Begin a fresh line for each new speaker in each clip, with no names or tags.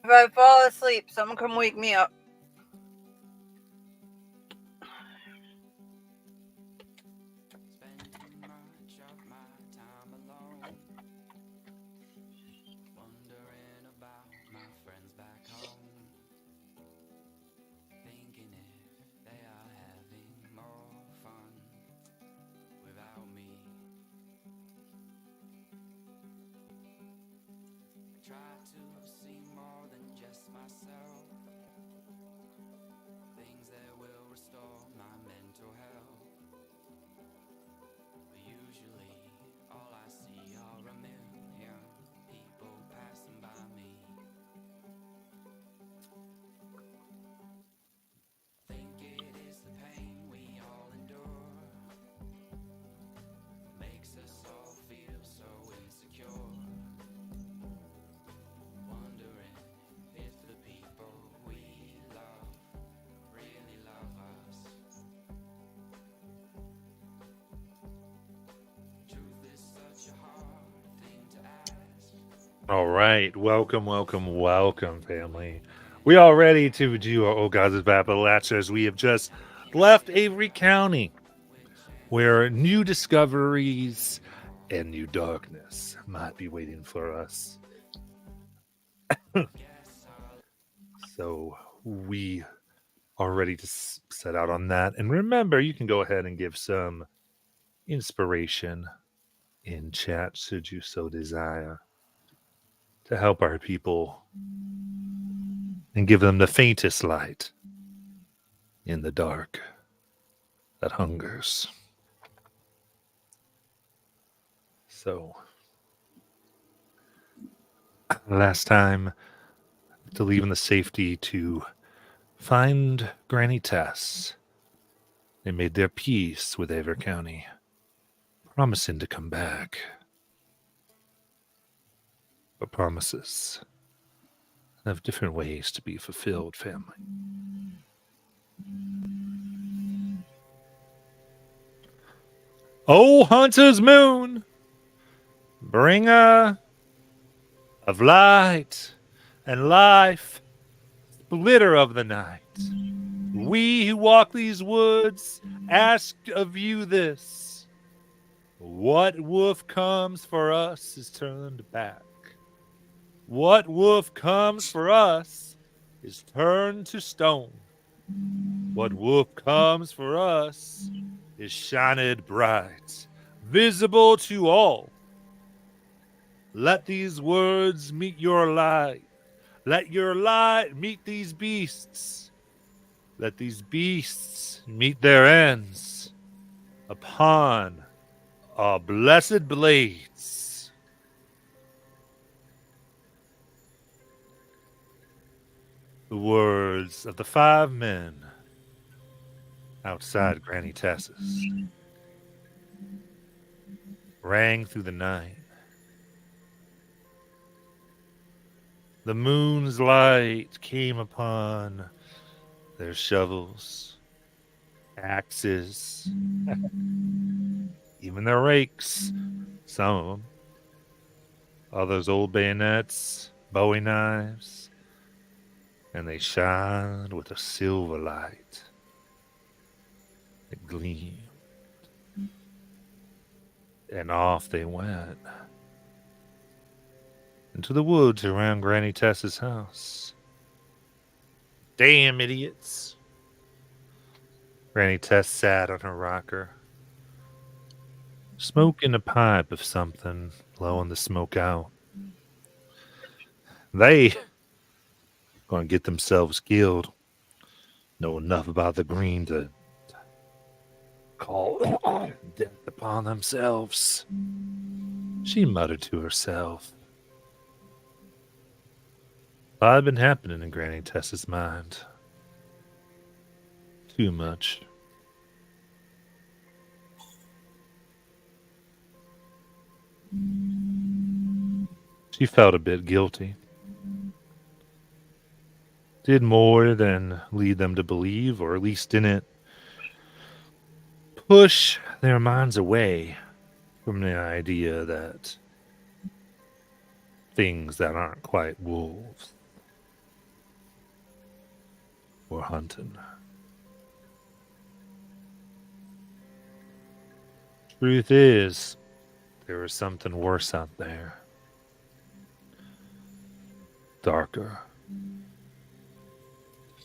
If I fall asleep, someone come wake me up.
All right. Welcome, welcome, welcome, family. We are ready to do our Old Gods of Appalachia as we have just left Avery County, where new discoveries and new darkness might be waiting for us. So we are ready to set out on that. And remember, you can go ahead and give some inspiration in chat should you so desire to help our people and give them the faintest light in the dark that hungers. So, last time to leave in the safety to find Granny Tess, they made their peace with Aver County, promising to come back. But promises have different ways to be fulfilled, family. Oh, Hunter's Moon, bringer of light and life, splitter of the night. We who walk these woods ask of you this. What wolf comes for us is turned back. What wolf comes for us is turned to stone. What wolf comes for us is shined bright, visible to all. Let these words meet your light. Let your light meet these beasts. Let these beasts meet their ends upon our blessed blades. The words of the 5 men outside Granny Tess's rang through the night. The moon's light came upon their shovels, axes, even their rakes, some of them, all those old bayonets, bowie knives, and they shined with a silver light that gleamed. And off they went into the woods around Granny Tess's house. Damn idiots. Granny Tess sat on her rocker, smoking a pipe of something, blowing the smoke out. They gonna get themselves killed. Know enough about the green to call death upon themselves. She muttered to herself. A lot had been happening in Granny Tess's mind. Too much. She felt a bit guilty. Did more than lead them to believe, or at least didn't push their minds away from the idea that things that aren't quite wolves We're hunting. Truth is, there is something worse out there. Darker.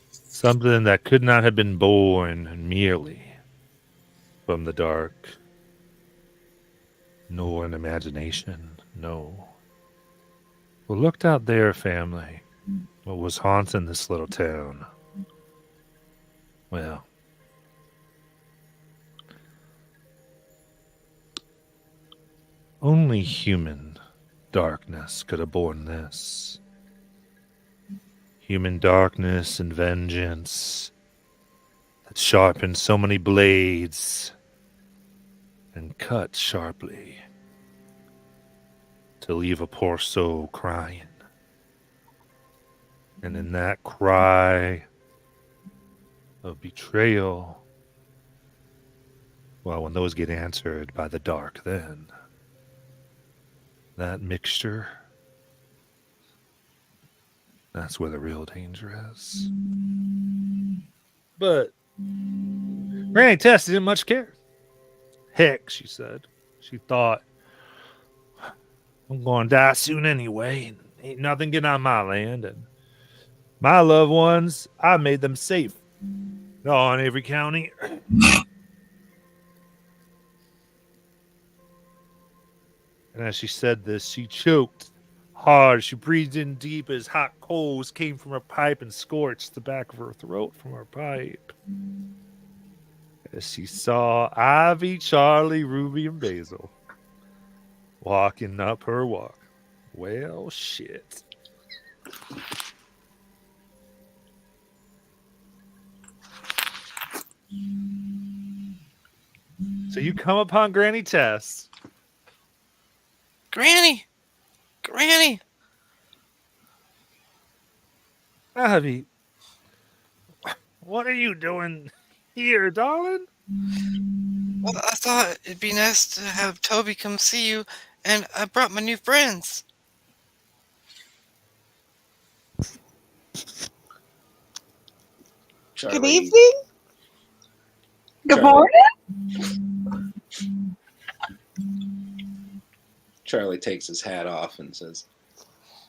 Something that could not have been born merely from the dark, nor an imagination, no. Well, looked out there, family. What was haunting this little town? Well, only human darkness could have borne this. Human darkness and vengeance that sharpened so many blades and cut sharply to leave a poor soul crying. And in that cry of betrayal, well, when those get answered by the dark, then that mixture, that's where the real danger is. But Granny Tess didn't much care. Heck, she said. She thought, I'm going to die soon anyway. And ain't nothing getting on my land. And my loved ones, I made them safe. Oh, in every county. And as she said this, she choked hard. She breathed in deep as hot coals came from her pipe and scorched the back of her throat from her pipe. As she saw Ivy, Charlie, Ruby, and Basil walking up her walk. Well, shit. So you come upon Granny Tess.
Granny! Granny!
Ivy, what are you doing here, darling?
Well, I thought it'd be nice to have Toby come see you, and I brought my new friends.
Charlie,
Good evening.
Good
Charlie.
morning.
Charlie takes his hat off and says,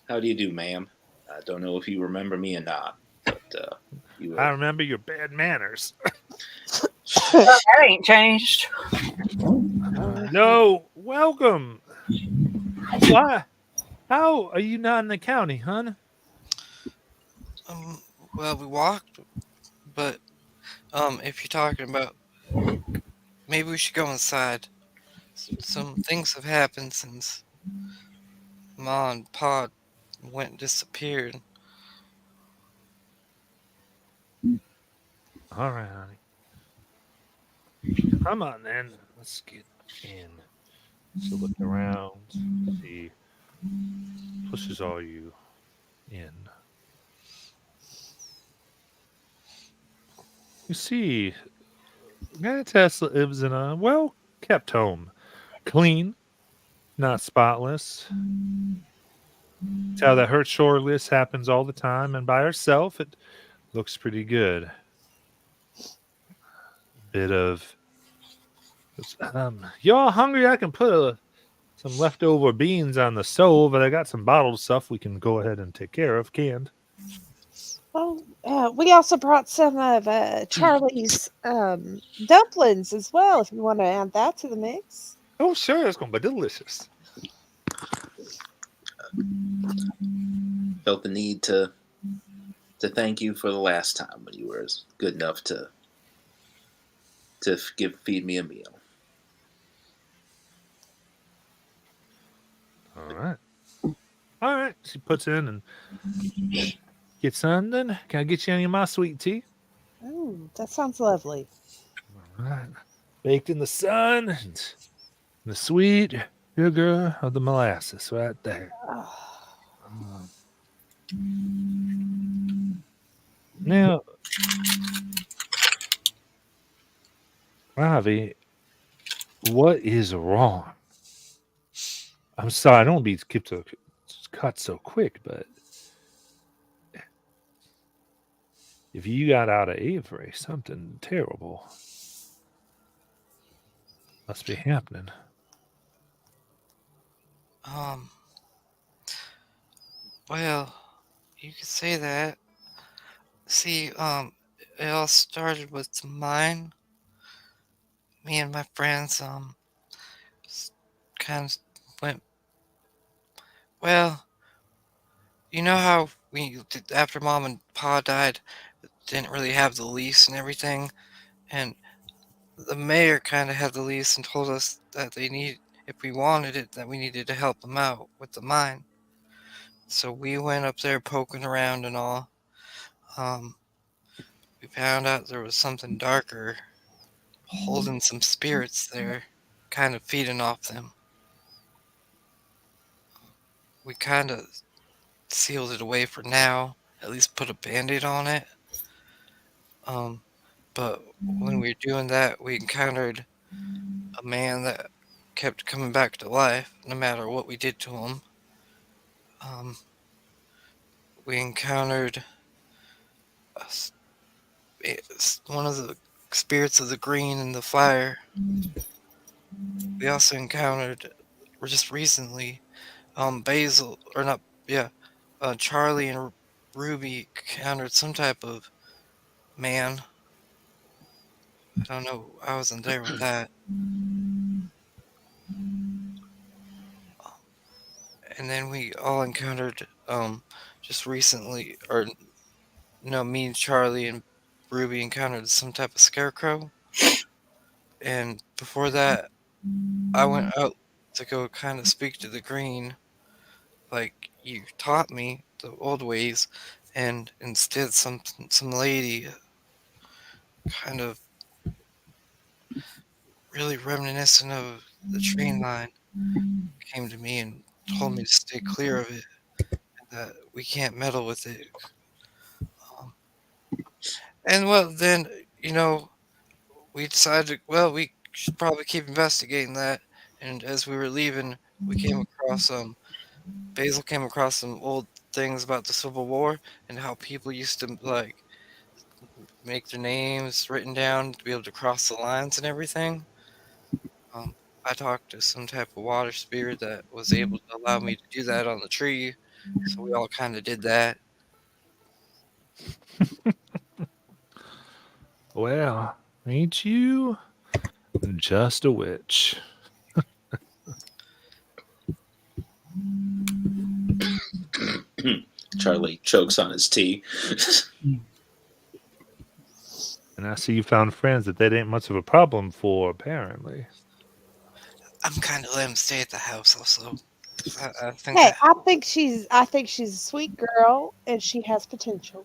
"How do you do, ma'am? I don't know if you remember me or not, but you
I remember your bad manners.
That ain't changed.
No, welcome. Why? How are you not in the county, hon?
Well, we walked, but, if you're talking about, maybe we should go inside. Some things have happened since Ma and Pa went and disappeared.
All right, honey. Come on, then. Let's get in. So look around. See. Pushes all you in. You see, Granny Tess lives in a well-kept home. Clean, not spotless. Tell that her chore list happens all the time, and by herself, it looks pretty good. Bit of, y'all hungry? I can put some leftover beans on the stove, but I got some bottled stuff we can go ahead and take care of, canned.
Well, we also brought some of Charlie's dumplings as well. If you want to add that to the mix.
Oh, sure, it's gonna be delicious.
felt the need to thank you for the last time when you were good enough to feed me a meal.
All right. She puts in and gets something. Can I get you any of my sweet tea?
Oh, that sounds lovely.
All right. Baked in the sun and the sweet sugar of the molasses right there. Now, Ravi, what is wrong? I'm sorry, I don't want to be cut so quick, but if you got out of Avery, something terrible must be happening.
Um, well, you could say that. See, it all started with mine. Me and my friends, kind of went, well, you know how after mom and pa died, didn't really have the lease and everything, and the mayor kind of had the lease and told us that if we wanted it, that we needed to help them out with the mine. So we went up there poking around and all. Um, we found out there was something darker holding some spirits there, kind of feeding off them. We kind of sealed it away for now, at least put a band-aid on it. Um, but when we were doing that, we encountered a man that kept coming back to life, no matter what we did to him. Um, we encountered one of the spirits of the green in the fire. We also encountered, just recently, Basil, or not, yeah, Charlie and Ruby encountered some type of man. I don't know. I wasn't there with that. And then we all encountered, just recently, or no, me and Charlie and Ruby encountered some type of scarecrow. And before that, I went out to go kind of speak to the green, like you taught me the old ways, and instead some lady, kind of really reminiscent of the train line, came to me and told me to stay clear of it, and that we can't meddle with it. Um, and well, then, you know, we decided, well, we should probably keep investigating that. And as we were leaving, we came across Basil came across some old things about the Civil War and how people used to like make their names written down to be able to cross the lines and everything. Um, I talked to some type of water spirit that was able to allow me to do that on the tree, so we all kind of did that.
Well, ain't you just a witch?
Charlie chokes on his tea.
And I see you found friends that ain't much of a problem for, apparently.
I'm kind of letting him stay at the house also. I think
Hey,
that
I think she's a sweet girl and she has potential.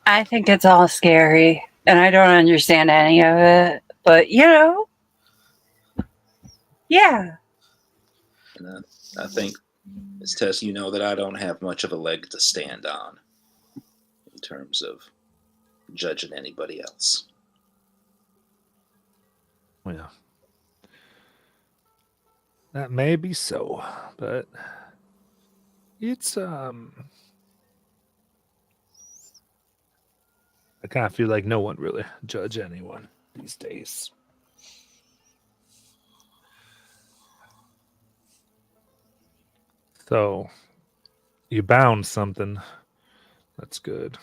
I think it's all scary, and I don't understand any of it. But yeah.
And I think, Miss Tess, you know that I don't have much of a leg to stand on in terms of judging anybody else.
Well, that may be so, but it's I kind of feel like no one really judge anyone these days. So you bound something. That's good.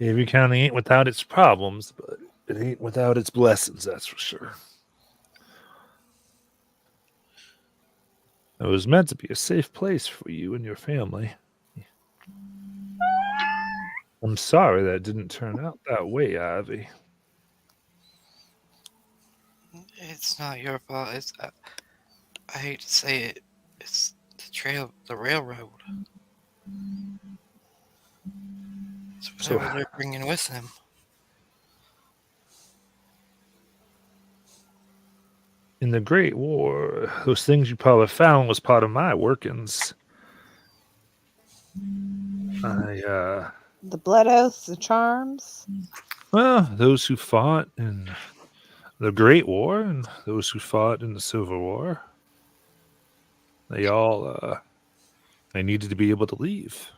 Avery County ain't without its problems, but it ain't without its blessings, that's for sure. It was meant to be a safe place for you and your family. I'm sorry that didn't turn out that way, Ivy.
it's not your fault. I hate to say it. It's the railroad. It's
So,
whatever they're bringing with them.
in the Great War, those things you probably found was part of my workings.
The blood oaths, the charms.
Well, those who fought in the Great War and those who fought in the Civil War, they all They needed to be able to leave.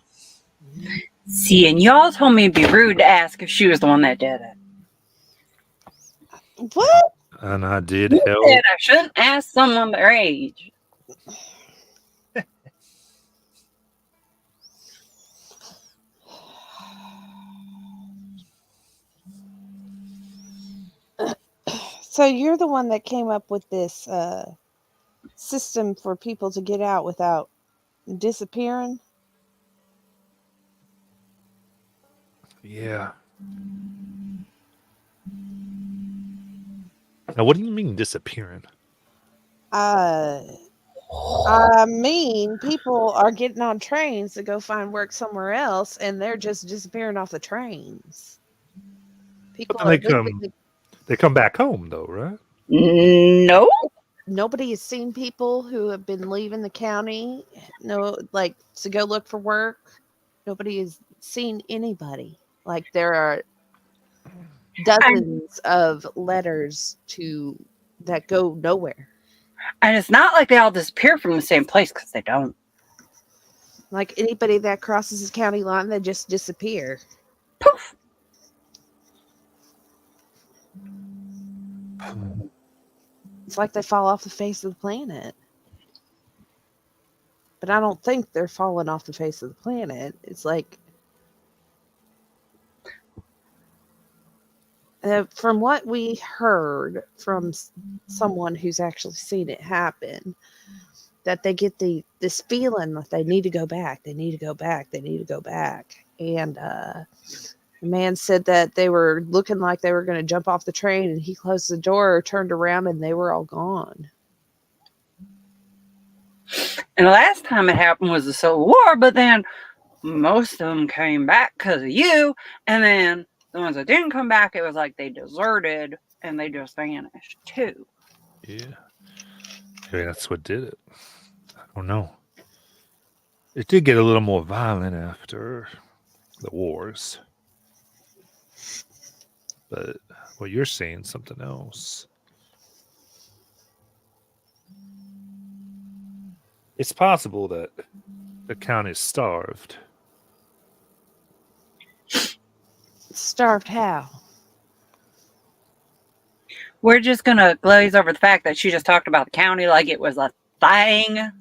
See, and y'all told me it'd be rude to ask if she was the one that did it.
What?
And I did
You
help.
said I shouldn't ask someone their age.
So you're the one that came up with this system for people to get out without disappearing?
Yeah. Now, what do you mean disappearing?
I mean, people are getting on trains to go find work somewhere else, and they're just disappearing off the trains. People
then
are
they come back home, though, right?
No.
nobody has seen people who have been leaving the county, no, like to go look for work. Nobody has seen anybody. Like there are dozens of letters that go nowhere.
And it's not like they all disappear from the same place, because they don't.
Like anybody that crosses the county line, they just disappear.
Poof.
It's like they fall off the face of the planet. But I don't think they're falling off the face of the planet. It's like, from what we heard from someone who's actually seen it happen, that they get this feeling that they need to go back. They need to go back. They need to go back. And the man said that they were looking like they were going to jump off the train, and he closed the door, turned around, and they were all gone.
And the last time it happened was the Civil War, but then most of them came back because of you. And then the ones that didn't come back, it was like they deserted and they just vanished too.
Yeah. Maybe that's what did it. I don't know. It did get a little more violent after the wars. But what you're saying something else. It's possible that the county's starved.
Starved how?
We're just going to glaze over the fact that she just talked about the county like it was a thing,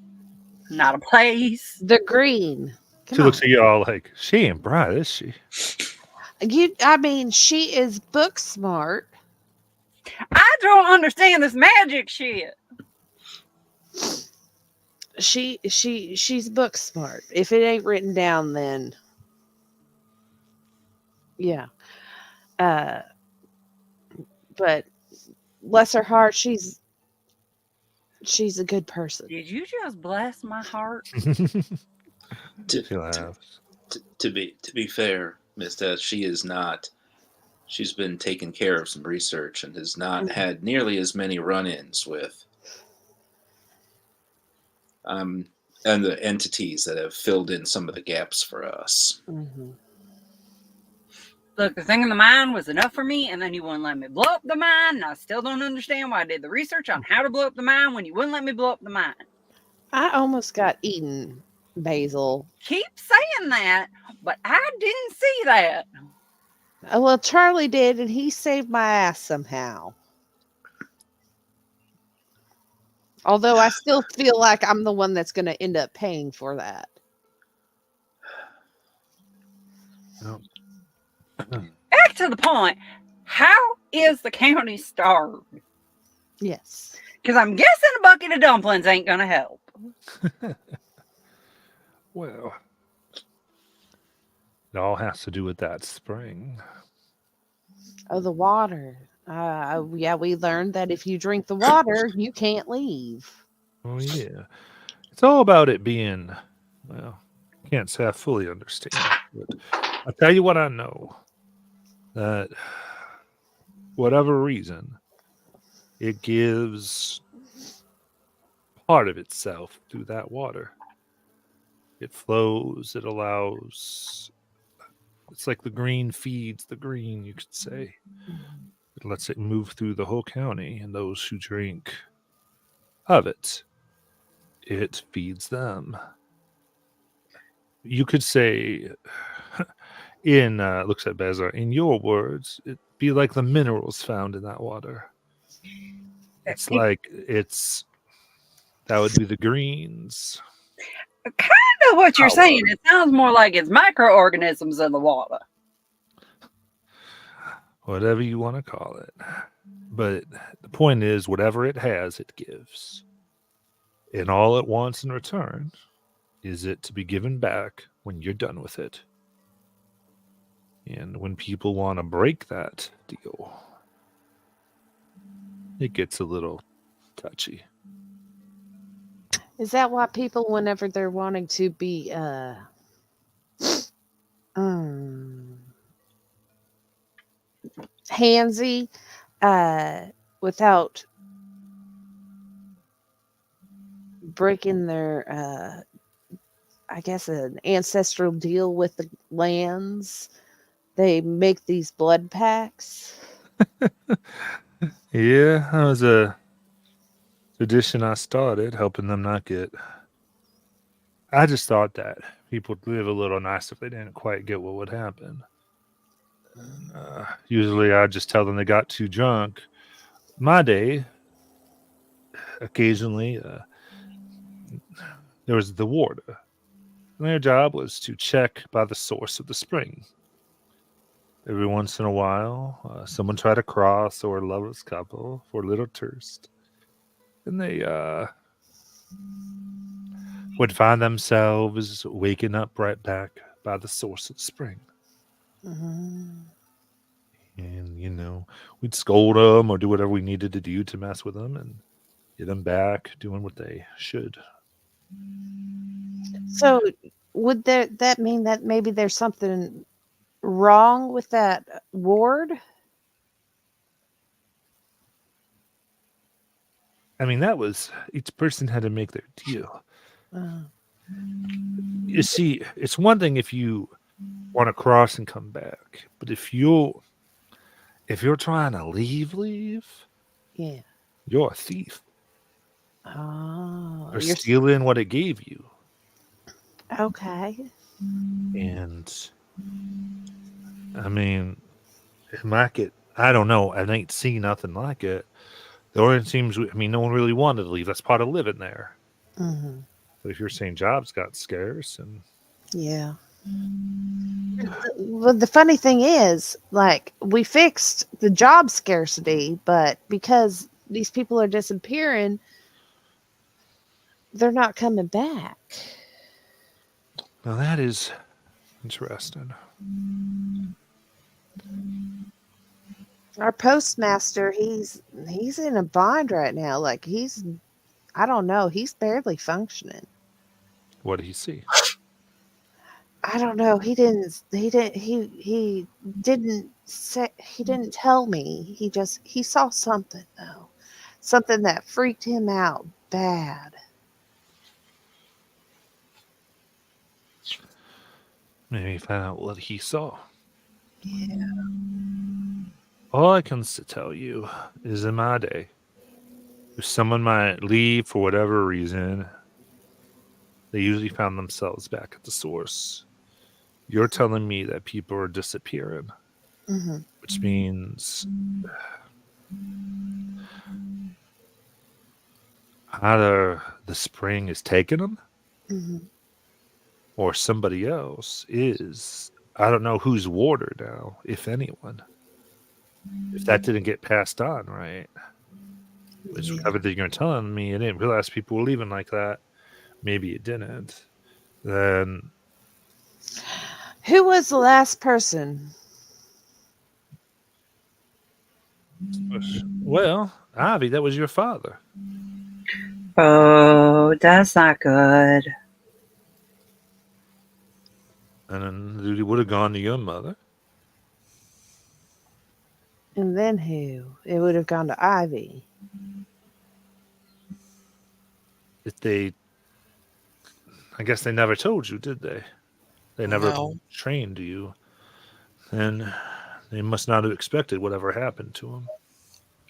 not a place.
They're green.
She looks at you all like, she ain't bright, is she?
I mean, she is book smart.
I don't understand this magic shit.
She's book smart. If it ain't written down, then yeah. But bless her heart, she's a good person.
Did you just bless my heart?
To be fair, Miss Tess, she is not. She's been taking care of some research and has not had nearly as many run-ins with and the entities that have filled in some of the gaps for us.
Mm-hmm.
Look, the thing in the mine was enough for me, and then you wouldn't let me blow up the mine, and I still don't understand why I did the research on how to blow up the mine when you wouldn't let me blow up the mine.
I almost got eaten, Basil.
Keep saying that, but I didn't see that.
Well, Charlie did, and he saved my ass somehow. Although I still feel like I'm the one that's going to end up paying for that.
No.
Back to the point. How is the county starved?
Yes.
Because I'm guessing a bucket of dumplings ain't going to help.
Well, it all has to do with that spring.
Oh, the water. Yeah, we learned that if you drink the water, you can't leave.
Oh, yeah. It's all about it being, well, can't say I fully understand, but I'll tell you what I know. That whatever reason, it gives part of itself through that water. It flows, it allows, it's like the green feeds the green, you could say. It lets it move through the whole county, and those who drink of it, it feeds them. you could say, in looks at Bezar, in your words, it'd be like the minerals found in that water. It's like that would be the greens.
Kind of what you're saying. It sounds more like it's microorganisms in the water.
Whatever you want to call it. But the point is, whatever it has, it gives. And all it wants in return is it to be given back when you're done with it. And when people want to break that deal, it gets a little touchy.
Is that why people, whenever they're wanting to be handsy, without breaking their, I guess, an ancestral deal with the lands, they make these blood pacts?
Yeah, that was a tradition I started, helping them not get. I just thought that people would live a little nice if they didn't quite get what would happen. Usually, I just tell them they got too drunk. My day, occasionally, there was the warder. And their job was to check by the source of the spring. Every once in a while, someone tried to cross or a lover's couple for a little thirst. And they would find themselves waking up right back by the source of the spring.
Mm-hmm.
And, we'd scold them or do whatever we needed to do to mess with them and get them back doing what they should.
So would that mean that maybe there's something wrong with that ward?
I mean, that was each person had to make their deal. You see, it's one thing if you want to cross and come back, but if you're trying to leave,
Yeah.
you're a thief.
Oh,
You're
you're
stealing what it gave you.
okay.
And I mean, it might get, I don't know, I ain't seen nothing like it. The only seems, I mean, no one really wanted to leave. That's part of living there.
Mm-hmm.
But if you're saying jobs got scarce and
Yeah. Well, the funny thing is, like, we fixed the job scarcity, but because these people are disappearing, they're not coming back.
now that is interesting.
Our postmaster, he's in a bind right now. Like, I don't know, he's barely functioning.
What did he see?
I don't know. He didn't say, he didn't tell me. He saw something though. Something that freaked him out bad.
Maybe find out what he saw.
Yeah.
All I can tell you is in my day, if someone might leave for whatever reason, they usually found themselves back at the source. You're telling me that people are disappearing,
Mm-hmm.
which means either the spring is taking them
Mm-hmm.
or somebody else is. I don't know who's warder now, if anyone. If that didn't get passed on, right? Which
Yeah.
everything you're telling me, I didn't realize people were leaving like that. Maybe it didn't. Then,
Who was the last person?
well, Ivy, that was your father.
Oh, that's not good.
And then the duty would have gone to your mother.
And then who? It would have gone to Ivy.
If they, I guess they never told you, did they? They never
No.
trained you. And they must not have expected whatever happened to him.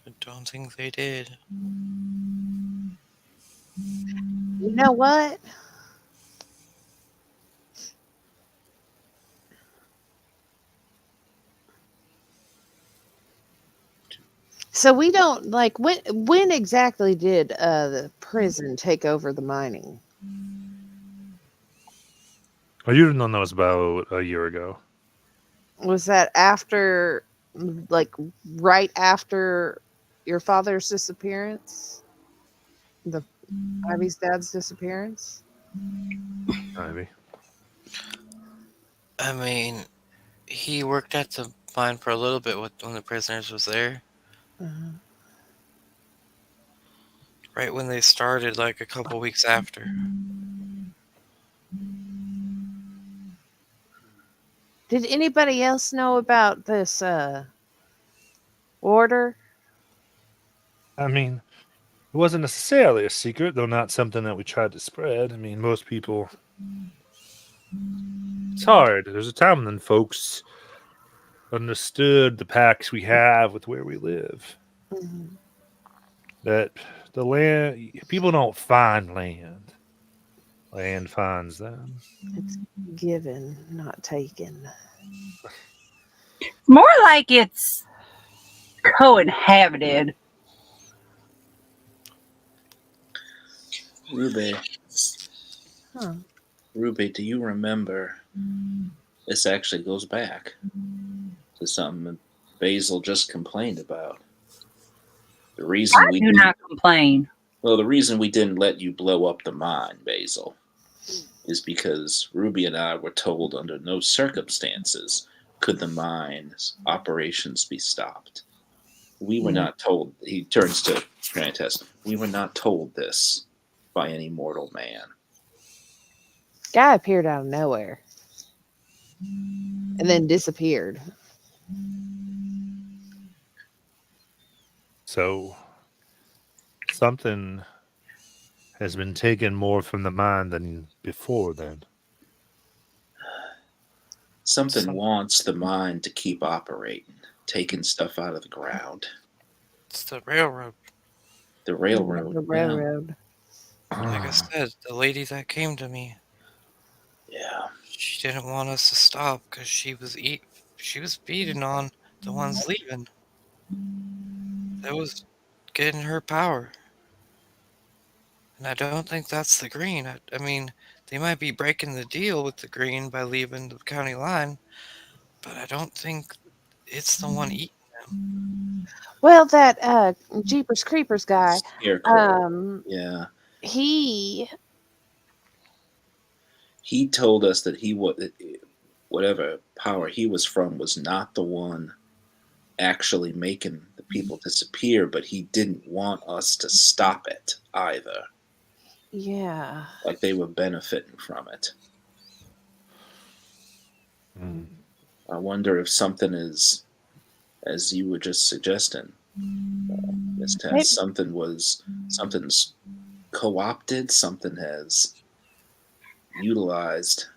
I don't think they did.
You know what? So we don't like when exactly did the prison take over the mining?
Well, you didn't know it's about a year ago.
Was that after, like, right after your father's disappearance? The Ivy's dad's disappearance?
Maybe.
I mean, he worked at the mine for a little bit when the prisoners was there.
Uh-huh.
Right when they started, like a couple weeks after.
Did anybody else know about this order?
I mean, it wasn't necessarily a secret, though not something that we tried to spread. I mean, most people. It's hard. There's a time when folks understood the pacts we have with where we live.
Mhm.
That the land, people don't find land. Land finds them.
It's given, not taken.
More like it's co-inhabited.
Ruby,
Huh.
Ruby, do you remember? This actually goes back to something Basil just complained about. The reason
I
we
do
didn't,
not complain.
well, the reason we didn't let you blow up the mine, Basil, is because Ruby and I were told under no circumstances could the mine's operations be stopped. We were not told. He turns to Grantes. We were not told this by any mortal man.
Guy appeared out of nowhere and then disappeared.
So, something has been taken more from the mind than before, then.
Something wants the mine to keep operating, taking stuff out of the ground.
It's the railroad.
The railroad.
The railroad.
Like I said, the lady that came to me,
Yeah.
she didn't want us to stop because she was beating on the ones leaving. That was getting her power. And I don't think that's the green. I mean, they might be breaking the deal with the green by leaving the county line, but I don't think it's the one eating them.
Well, that Jeepers Creepers guy,
Scarecrow. Yeah.
he
He told us that whatever power he was from was not the one actually making the people disappear, but he didn't want us to stop it either.
yeah.
Like they were benefiting from it.
Mm.
I wonder if something is, as you were just suggesting, Miss
Maybe.
Tess, something's co-opted, something has utilized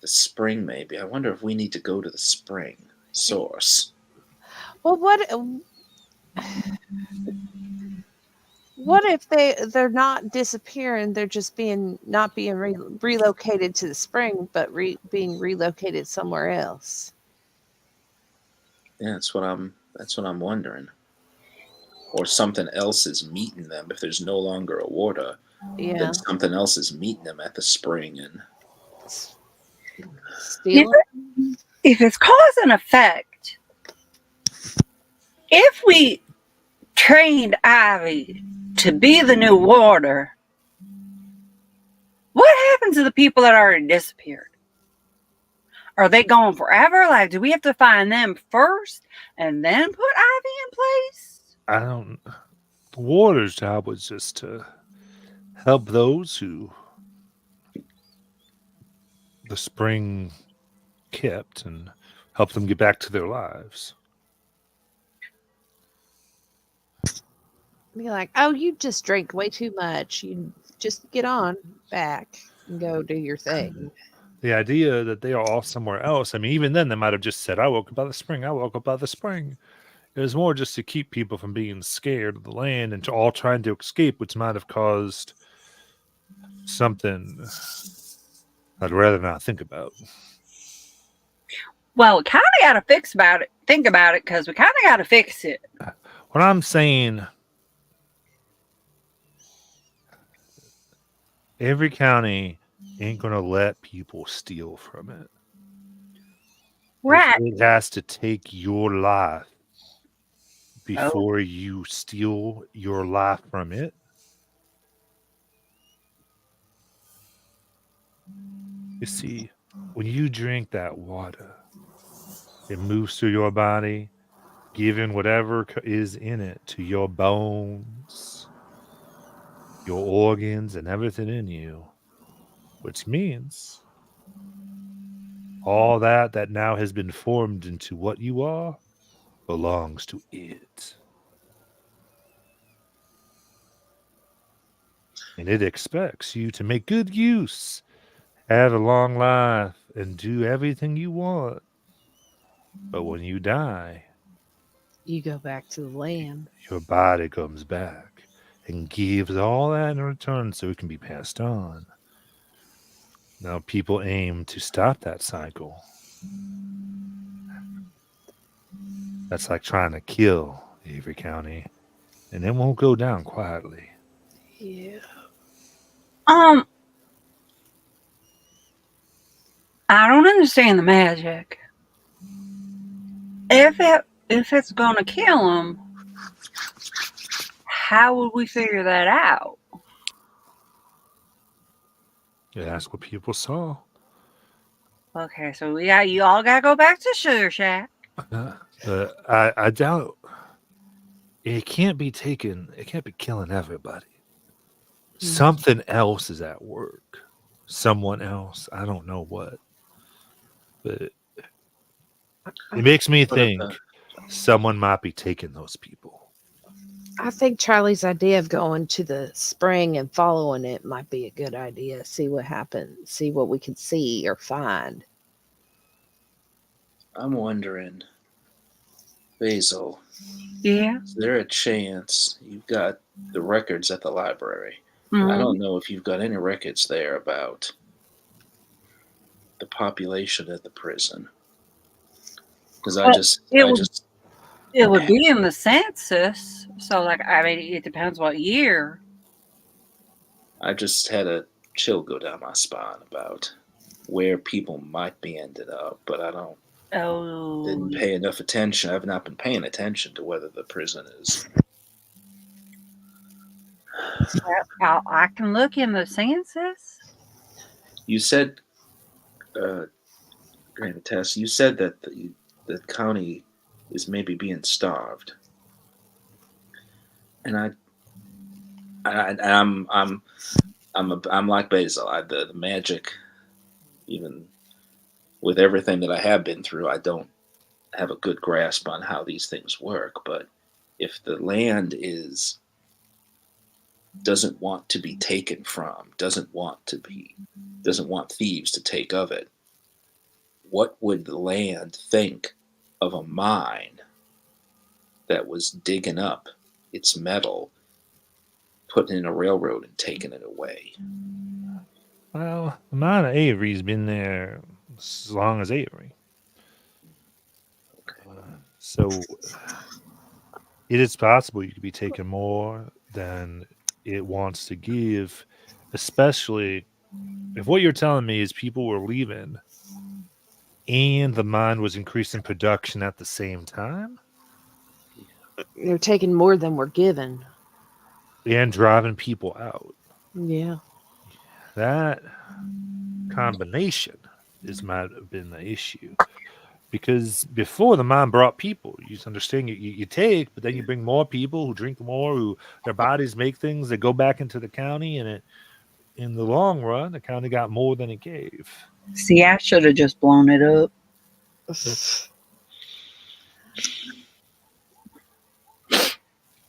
the spring. Maybe I wonder if we need to go to the spring source.
Well, what if they're not disappearing? They're just not being relocated to the spring, but being relocated somewhere else.
Yeah, that's what I'm wondering. Or something else is meeting them. If there's no longer a water,
Yeah.
then something else is meeting them at the spring. And
Stealing?
If it's cause and effect, if we trained Ivy to be the new warder, what happens to the people that already disappeared? Are they gone forever? Like, do we have to find them first and then put Ivy in place?
I don't. The warder's job was just to help those who the spring kept and help them get back to their lives.
Be like, oh, you just drank way too much. You just get on back and go do your thing.
The idea that they are all somewhere else, I mean, even then they might have just said, I woke up by the spring, I woke up by the spring. It was more just to keep people from being scared of the land and to all trying to escape, which might have caused something I'd rather not think about.
Well, we kind of got to think about it, because we kind of got to fix it.
What I'm saying, every county ain't gonna let people steal from it.
Right.
If it has to take your life
Oh,
before you steal your life from it, you see, when you drink that water, it moves through your body, giving whatever is in it to your bones, your organs, and everything in you, which means all that now has been formed into what you are belongs to it. And it expects you to make good use, have a long life, and do everything you want. But when you die,
You go back to the land.
your body comes back and gives all that in return so it can be passed on. Now, people aim to stop that cycle. That's like trying to kill Avery County, and it won't go down quietly.
Yeah.
um, I don't understand the magic. If it's gonna kill him, how would we figure that out?
That's what people saw.
Okay, so you all gotta go back to Sugar Shack.
I doubt it can't be taken. It can't be killing everybody. Something else is at work. Someone else. I don't know what. But it makes me
What about
think someone might be taking those people.
I think Charlie's idea of going to the spring and following it might be a good idea. See what happens. See what we can see or find.
I'm wondering, Basil,
Yeah.
is there a chance you've got the records at the library? I
Mhm.
don't know if you've got any records there about the population at the prison. Because
Well, it would it would
I
be in the census. So, like, I mean, it depends what year.
just had a chill go down my spine about where people might be ended up, but I don't
Oh,
didn't pay enough attention. I've not been paying attention to whether the prison is.
I can look in the census.
You said, Grant Tess, you said that the county is maybe being starved, and I'm like Basil. The magic, even with everything that I have been through, I don't have a good grasp on how these things work. But if the land is doesn't want to be taken from, doesn't want thieves to take of it, what would the land think of a mine that was digging up its metal, putting in a railroad and taking it away?
Well, the mine of Avery's been there as long as Avery. So it is possible you could be taking more than it wants to give, especially if what you're telling me is people were leaving and the mine was increasing production at the same time
They're taking more than we're given.
and driving people out.
Yeah.
That combination is might have been the issue. Because before the mine brought people, you understand you take, but then you bring more people who drink more, who their bodies make things that go back into the county, and in the long run, the county got more than it gave.
See, I should have just blown it up.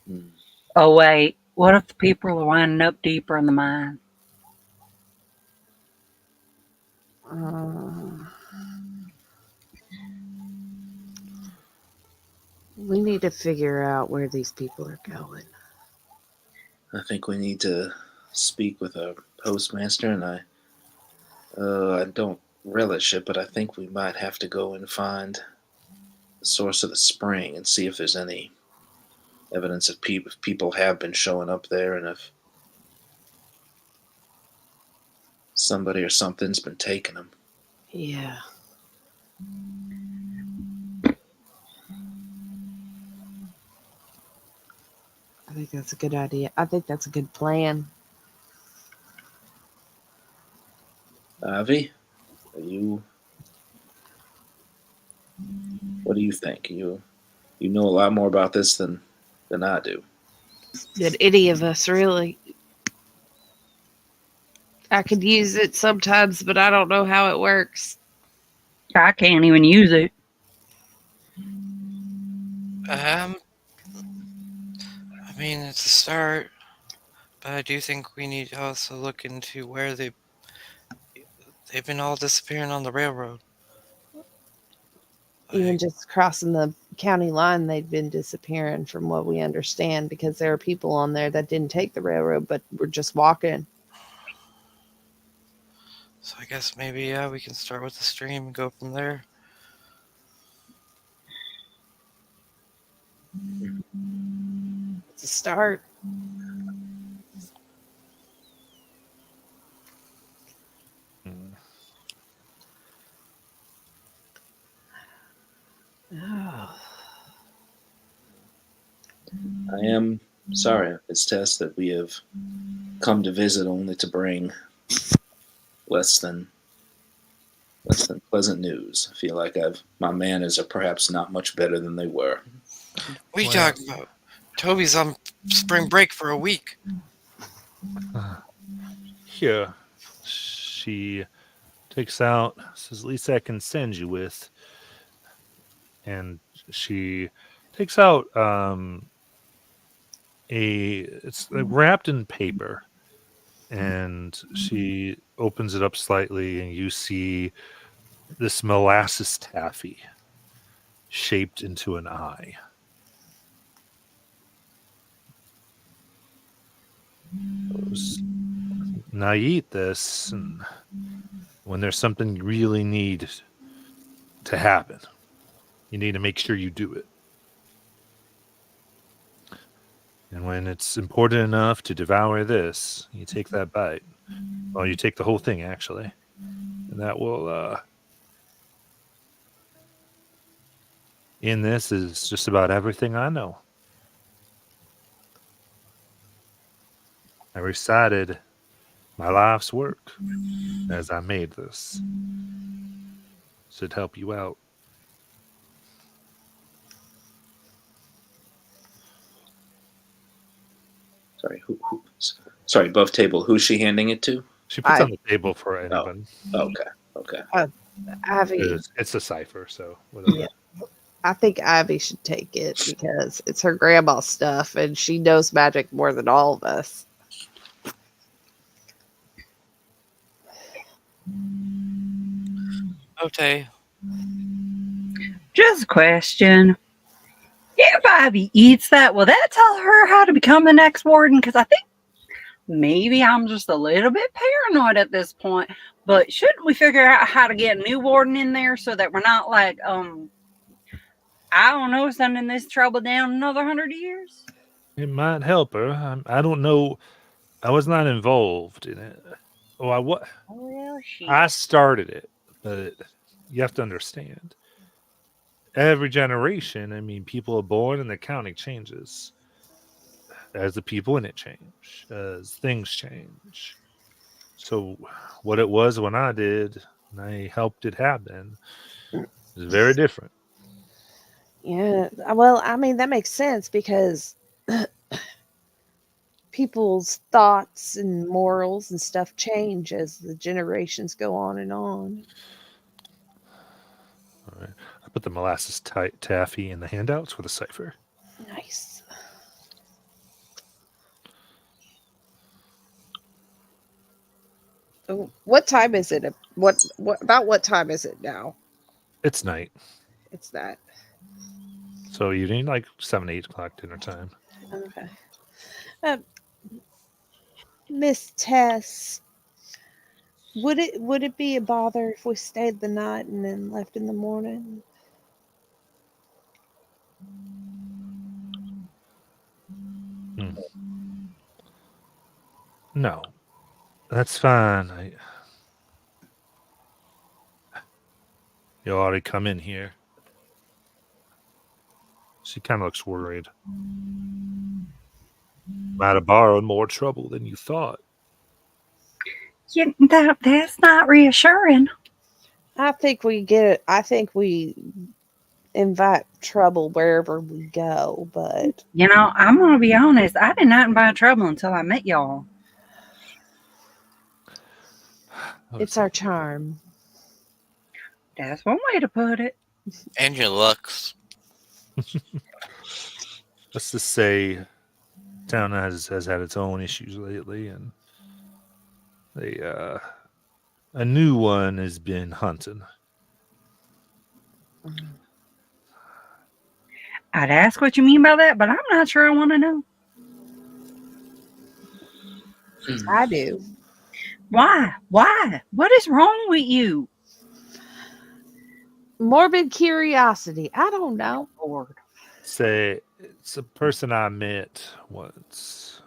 Hmm.
Oh, wait. What if the people are winding up deeper in the mine?
Uh, we need to figure out where these people are going.
I think we need to speak with our postmaster, and I don't relish it, but I think we might have to go and find the source of the spring and see if there's any evidence of if people have been showing up there and if somebody or something's been taking them.
Yeah. I think that's a good idea. I think that's a good plan.
Avi, are you? What do you think? You know a lot more about this than I do.
Than any of us, really. I could use it sometimes, but I don't know how it works.
I can't even use it.
I mean, it's a start, but I do think we need to also look into where they've been all disappearing on the railroad.
Even
Like,
just crossing the county line, they've been disappearing from what we understand because there are people on there that didn't take the railroad but were just walking.
so I guess maybe we can start with the stream and go from there.
It's a start. Oh.
I am sorry, Miss Tess, that we have come to visit only to bring less than pleasant news. I feel like my manners are perhaps not much better than they were.
What are you
Well-
talking about? Toby's on spring break for a week.
Here, she takes out, says, at least I can send you with. And she takes out it's like wrapped in paper. And she opens it up slightly, and you see this molasses taffy shaped into an eye. Now you eat this, and when there's something you really need to happen, you need to make sure you do it. And when it's important enough to devour this, you take that bite. Well, you take the whole thing, actually. And that will, in this is just about everything I know. I recited my life's work as I made this. Should help you out.
Sorry, sorry, above table. Who's she handing it to?
She puts
I-
on the table for anybody.
Okay.
Ivy,
It's a cipher, so whatever.
Yeah. I think Ivy should take it because it's her grandma's stuff and she knows magic more than all of us.
Okay.
Just a question. If Ivy eats that, will that tell her how to become the next warden? Because I think maybe I'm just a little bit paranoid at this point. But shouldn't we figure out how to get a new warden in there so that we're not like, I don't know, sending this trouble down another 100 years?
It might help her. I don't know. I was not involved in it. Oh,
Well, shit.
I started it, but you have to understand. Every generation, I mean, people are born and the counting changes as the people in it change, as things change. So, what it was when I did, and I helped it happen, is very different.
Yeah, well, I mean, that makes sense because people's thoughts and morals and stuff change as the generations go on and on.
All right. I put the molasses taffy in the handouts for the cipher.
Nice. Oh, what time is it? What time is it now?
It's night,
It's that.
so you need like 7, 8 o'clock dinner time.
Okay. Miss Tess, Would it be a bother if we stayed the night and then left in the morning?
No, that's fine. You already come in here. She kind of looks worried. Might have borrowed more trouble than you thought.
That's not reassuring.
I think we invite trouble wherever we go, but
I'm going to be honest. I did not invite trouble until I met y'all.
it's our charm.
That's one way to put it.
And your looks.
Let's just say town has had its own issues lately, and a new one has been hunting.
I'd ask what you mean by that, but I'm not sure I want to know.
I do.
Why? Why? What is wrong with you?
Morbid curiosity. I don't know.
Lord.
Say it's a person I met once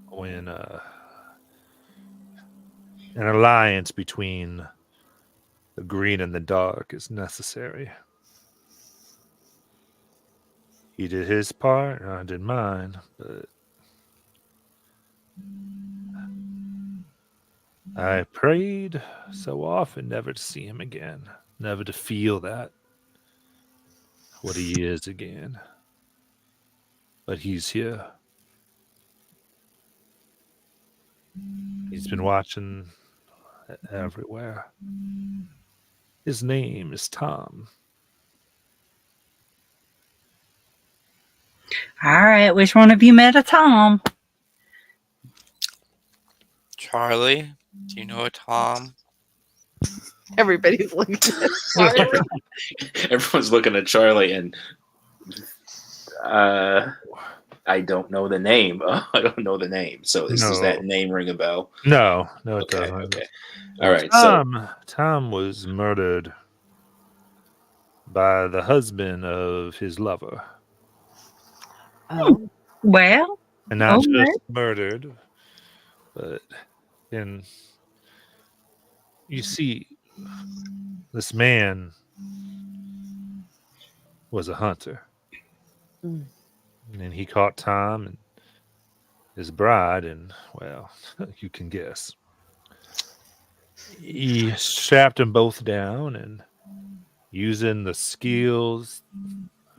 when an alliance between the green and the dark is necessary. He did his part, and I did mine, but I prayed so often never to see him again, never to feel that, what he is again. But he's here. He's been watching everywhere. His name is Tom.
All right, which one of you met a Tom?
Charlie, do you know a Tom?
Everybody's looking at Charlie.
Everyone's looking at Charlie, and I don't know the name. I don't know the name. So does that name ring a bell?
No, it
Okay,
doesn't.
okay. All right. So
Tom was murdered by the husband of his lover.
Oh,
Well,
And not
Okay.
just murdered, but in you see, this man was a hunter.
Mm.
And he caught Tom and his bride, and well, you can guess. He strapped them both down and using the skills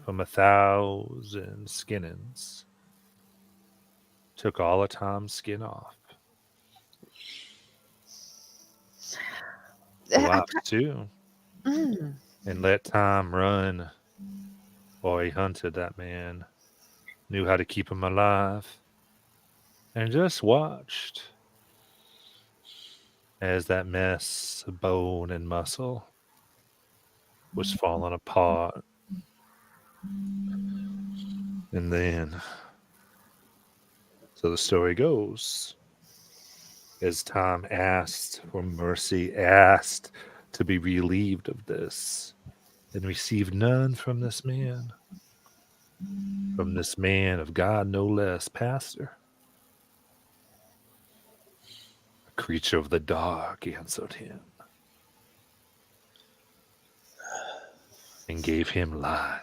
from 1,000 skinnings, took all of Tom's skin off. The wife too,
Mm.
and let Tom run while he hunted that man, knew how to keep him alive, and just watched as that mess of bone and muscle was falling apart. And then, so the story goes, as Tom asked for mercy, asked to be relieved of this, and received none from this man of God, no less, pastor. A creature of the dark answered him and gave him life.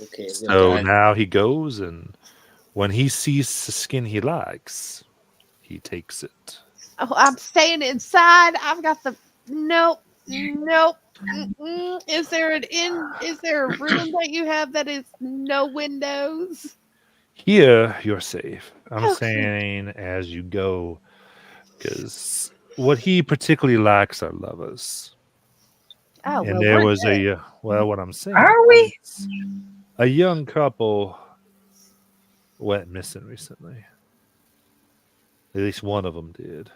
okay.
So
I-
now he goes, and when he sees the skin he likes, he takes it.
Oh, I'm staying inside. I've got the nope. Mm-mm. Is there a room that you have that is no windows?
Here, you're safe. I'm
Okay.
saying as you go, because what he particularly likes are lovers.
Oh,
And
well,
there
we're
was
good.
what I'm saying
Are we?
is a young couple went missing recently. At least one of them did.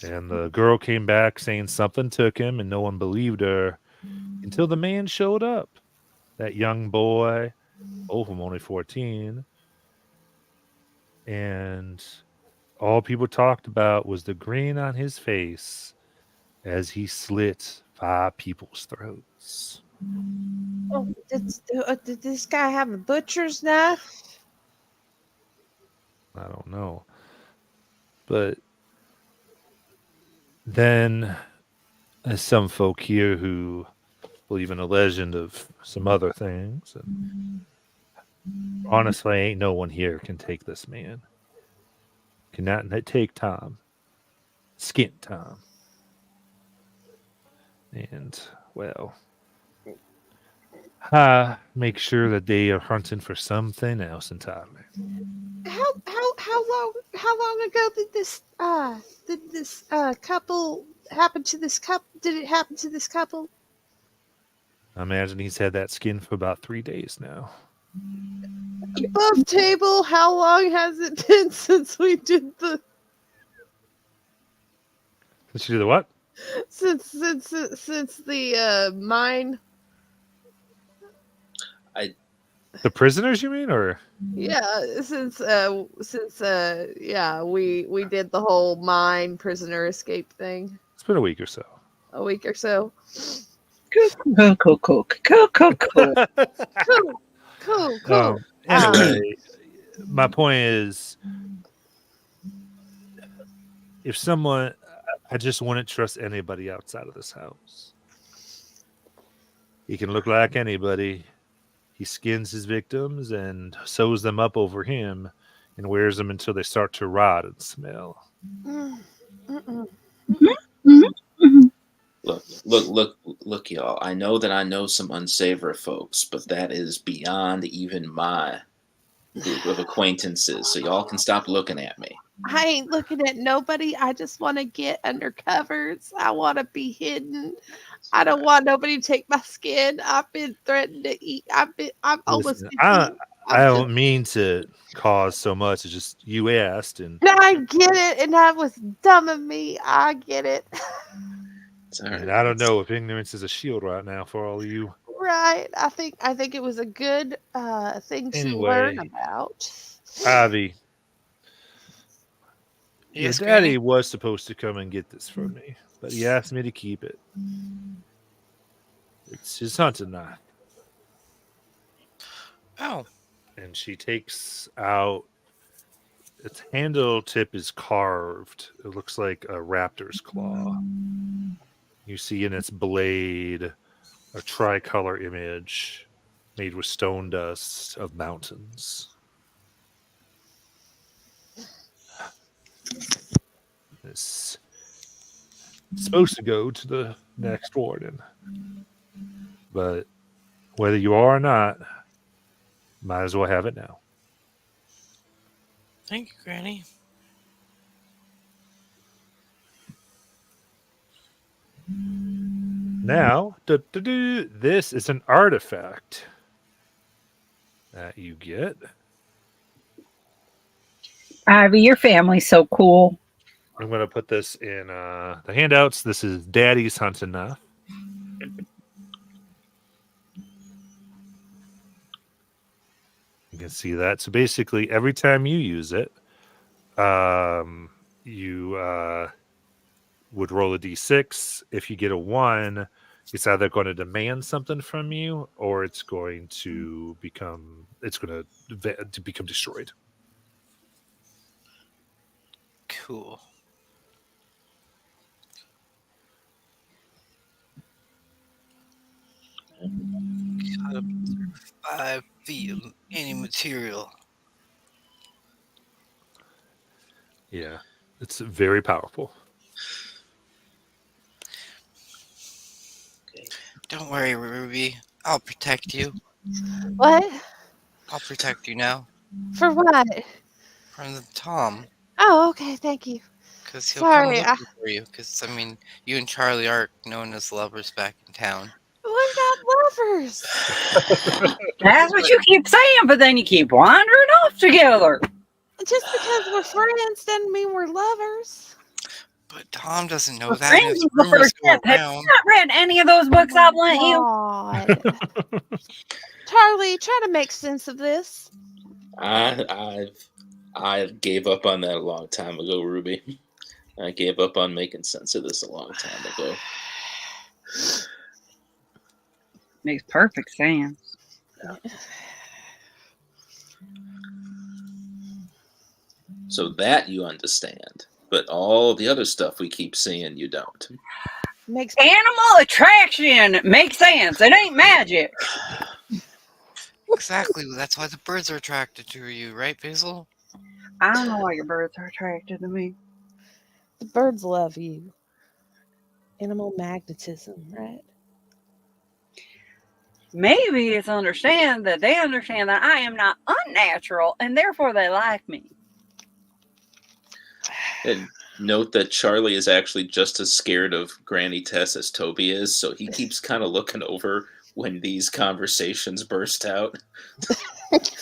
And the girl came back saying something took him, and no one believed her until the man showed up. That young boy Both of them only 14. And all people talked about was the grin on his face as he slit 5 people's throats.
Oh, did this guy have a butcher's knife?
I don't know. But then there's some folk here who believe in a legend of some other things. And honestly, ain't no one here can take this man. Cannot take Tom. Skin Tom. And, well, make sure that they are hunting for something else entirely.
How long ago did this couple happen to this couple? Did it happen to this couple?
I imagine he's had that skin for about 3 days now.
Above table, how long has it been since we did the
Did you do the what?
since the mine?
The prisoners, you mean, or
Yeah, since yeah, we did the whole mine prisoner escape thing
it's been a week or so.
a week or so.
Cool.
Cool.
Anyway, my point is, if someone, I just wouldn't trust anybody outside of this house. He can look like anybody. He skins his victims and sews them up over him and wears them until they start to rot and smell.
Look, y'all. I know that I know some unsavory folks, but that is beyond even my group of acquaintances. So y'all can stop looking at me.
I ain't looking at nobody. I just want to get under covers. I want to be hidden. I don't want nobody to take my skin. I've been threatened to eat. I'm almost.
Listen, I don't mean to cause so much. It's just you asked, and
I get it, and that was dumb of me. I get it.
It's all right.
and I don't know if ignorance is a shield right now for all of you.
Right. I think it was a good thing to
Anyway.
learn about.
Ivy,
Yes,
your daddy
Granny?
was supposed to come and get this from me, but he asked me to keep it. It's his hunting knife.
Oh,
And she takes out, its handle tip is carved. It looks like a raptor's claw. You see in its blade a tricolor image made with stone dust of mountains. It's supposed to go to the next warden. But whether you are or not, might as well have it now.
thank you, Granny.
Now, this is an artifact that you get.
Ivy, your family's so cool.
I'm going to put this in the handouts. This is Daddy's hunting knife. You can see that. So basically, every time you use it, you would roll a d6. If you get a 1, it's either going to demand something from you, or it's going to become destroyed.
Cool. Cut up through 5 feet of any material.
Yeah, it's very powerful.
Don't worry, Ruby. I'll protect you.
What?
I'll protect you now
For what?
from the Tom.
Oh, okay. Thank you.
Because he'll
Sorry,
come looking for you. Because, I mean, you and Charlie are known as lovers back in town.
We're not lovers.
That's what you keep saying, but then you keep wandering off together.
Just because we're friends doesn't mean we're lovers.
But Tom doesn't know
Well,
that. and
friends
his
is the
rumors
first
go
step. Have
around.
you not read any of those books I've lent you?
God. Charlie, try to make sense of this.
I gave up on that a long time ago, Ruby. I gave up on making sense of this a long time ago.
Makes perfect sense.
So that you understand, but all the other stuff we keep seeing, you don't.
Makes
Animal attraction makes sense. It ain't magic.
Exactly. That's why the birds are attracted to you, right, Basil?
I don't know why your birds are attracted to me.
the birds love you. Animal magnetism, right?
Maybe it's understand that they understand that I am not unnatural and therefore they like me.
And note that Charlie is actually just as scared of Granny Tess as Toby is, so he keeps kind of looking over when these conversations burst out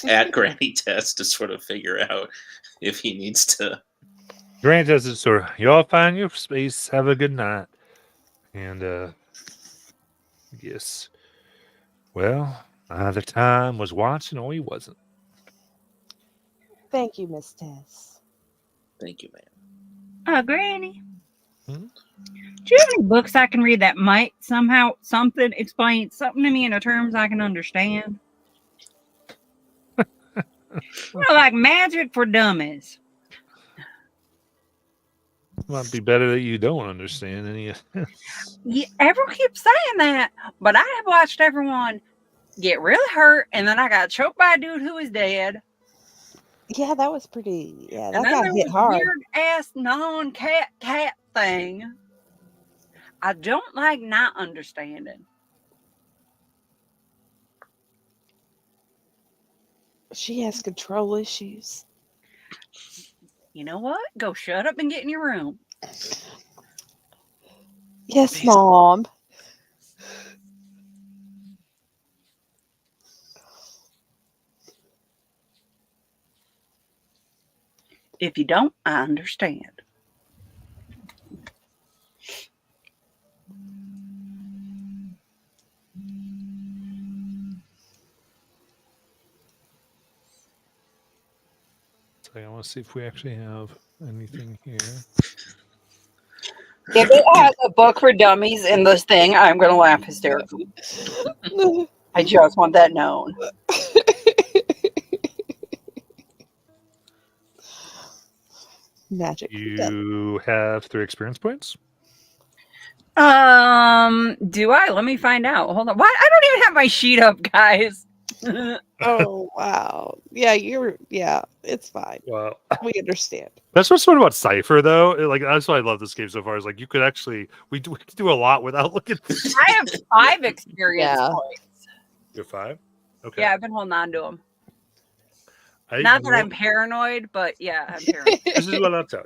at Granny Tess to sort of figure out if he needs to.
Grant does it sort of, y'all find your space, have a good night. And, yes. Well, either time was watching or he wasn't.
Thank you, Miss Tess.
Thank you, man.
Oh, Granny.
Hmm?
Do you have any books I can read that might somehow explain something to me in the terms I can understand? Like magic for dummies.
Might be better that you don't understand any of this.
Yeah, everyone keeps saying that, but I have watched everyone get really hurt, and then I got choked by a dude who was dead.
Yeah, that was pretty. Yeah,
And
that
then
got
there
hit
was
hard.
weird ass non-cat thing. I don't like not understanding.
She has control issues.
You know what? Go shut up and get in your room.
Yes,
Basil.
Mom.
If you don't, I understand.
So I want to see if we actually have anything here.
If it has a book for dummies in this thing, I'm going to laugh hysterically. I just want that known.
Magic.
You have 3 experience points.
Do I? Let me find out. Hold on. What? I don't even have my sheet up, guys.
Oh wow. Yeah, it's fine.
Well,
We understand.
that's what's fun about Cypher, though. Like, that's why I love this game so far. Is like you could actually we can do a lot without looking.
I have 5 experience
Yeah.
points.
You're 5. Okay.
Yeah, I've been holding on to them.
I
Not that
will-
I'm paranoid, but yeah, I'm paranoid.
This is what I'll tell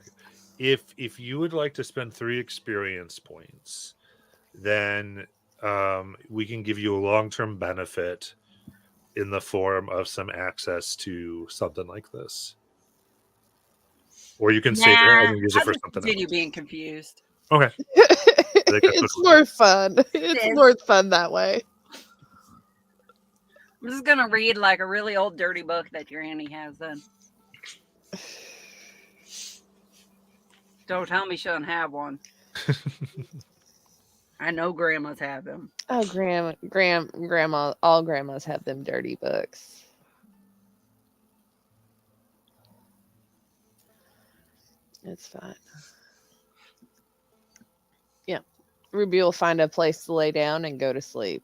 you. If you would like to spend 3 experience points, then we can give you a long-term benefit in the form of some access to something like this. Or you can save it and use it
I'll
for
just
something
continue
else.
being confused.
Okay.
It's more fun. It's
is.
more fun that way.
I'm just gonna read like a really old dirty book that your auntie has then. Don't tell me she doesn't have one. I know grandmas have them.
Oh, grandma, all grandmas have them dirty books. It's fine. Yeah. Ruby will find a place to lay down and go to sleep.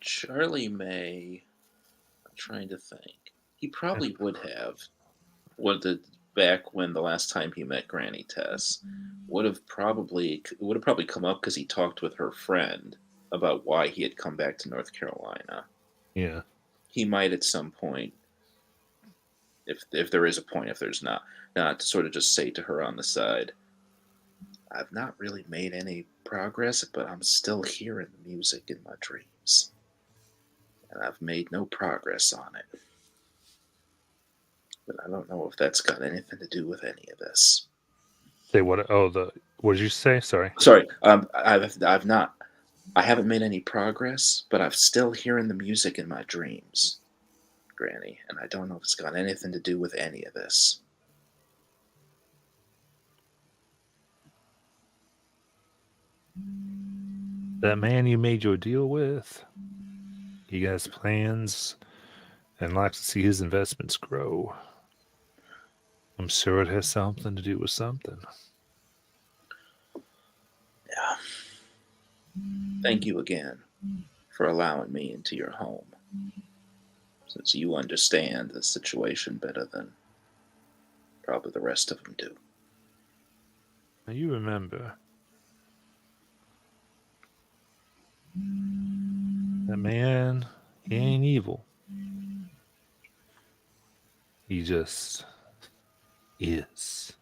Charlie May, I'm trying to think. He probably would have. Back when the last time he met Granny Tess, would have probably come up because he talked with her friend about why he had come back to North Carolina.
Yeah.
He might at some point, if there is a point, if there's not to sort of just say to her on the side, I've not really made any progress, but I'm still hearing the music in my dreams. And I've made no progress on it. But I don't know if that's got anything to do with any of this.
Say what? Oh, what did you say? Sorry.
Sorry, I've not. I haven't made any progress, but I'm still hearing the music in my dreams, Granny, and I don't know if it's got anything to do with any of this.
That man you made your deal with, he has plans and likes to see his investments grow. I'm sure it has something to do with something.
Yeah. Thank you again for allowing me into your home, since you understand the situation better than probably the rest of them do.
Now you remember that man, he ain't evil. He just is.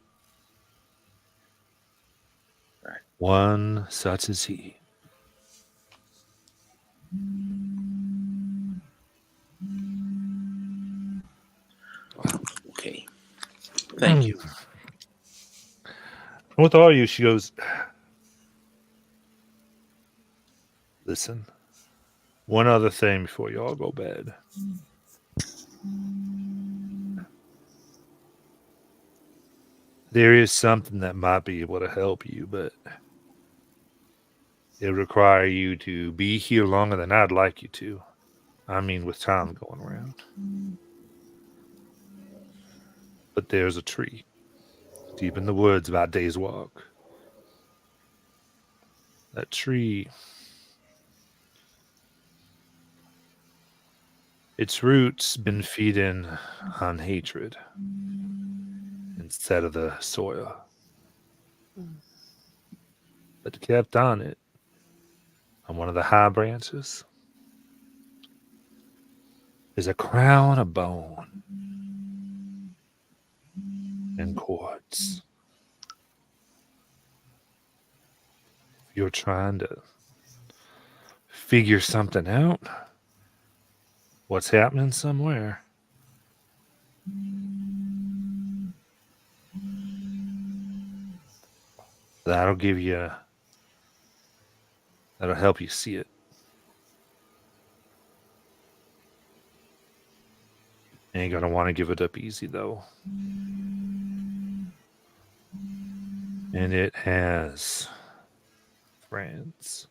Right.
One such as he.
Okay. Thank you.
With all you, she goes, listen, one other thing before you all go to bed. There is something that might be able to help you, but it would require you to be here longer than I'd like you to. I mean, with time going around. But there's a tree deep in the woods about a day's walk. That tree, its roots been feeding on hatred instead of the soil. But kept on it on one of the high branches is a crown of bone and quartz. If you're trying to figure something out, what's happening somewhere, that'll give you, that'll help you see it. Ain't gonna want to give it up easy though. And it has friends.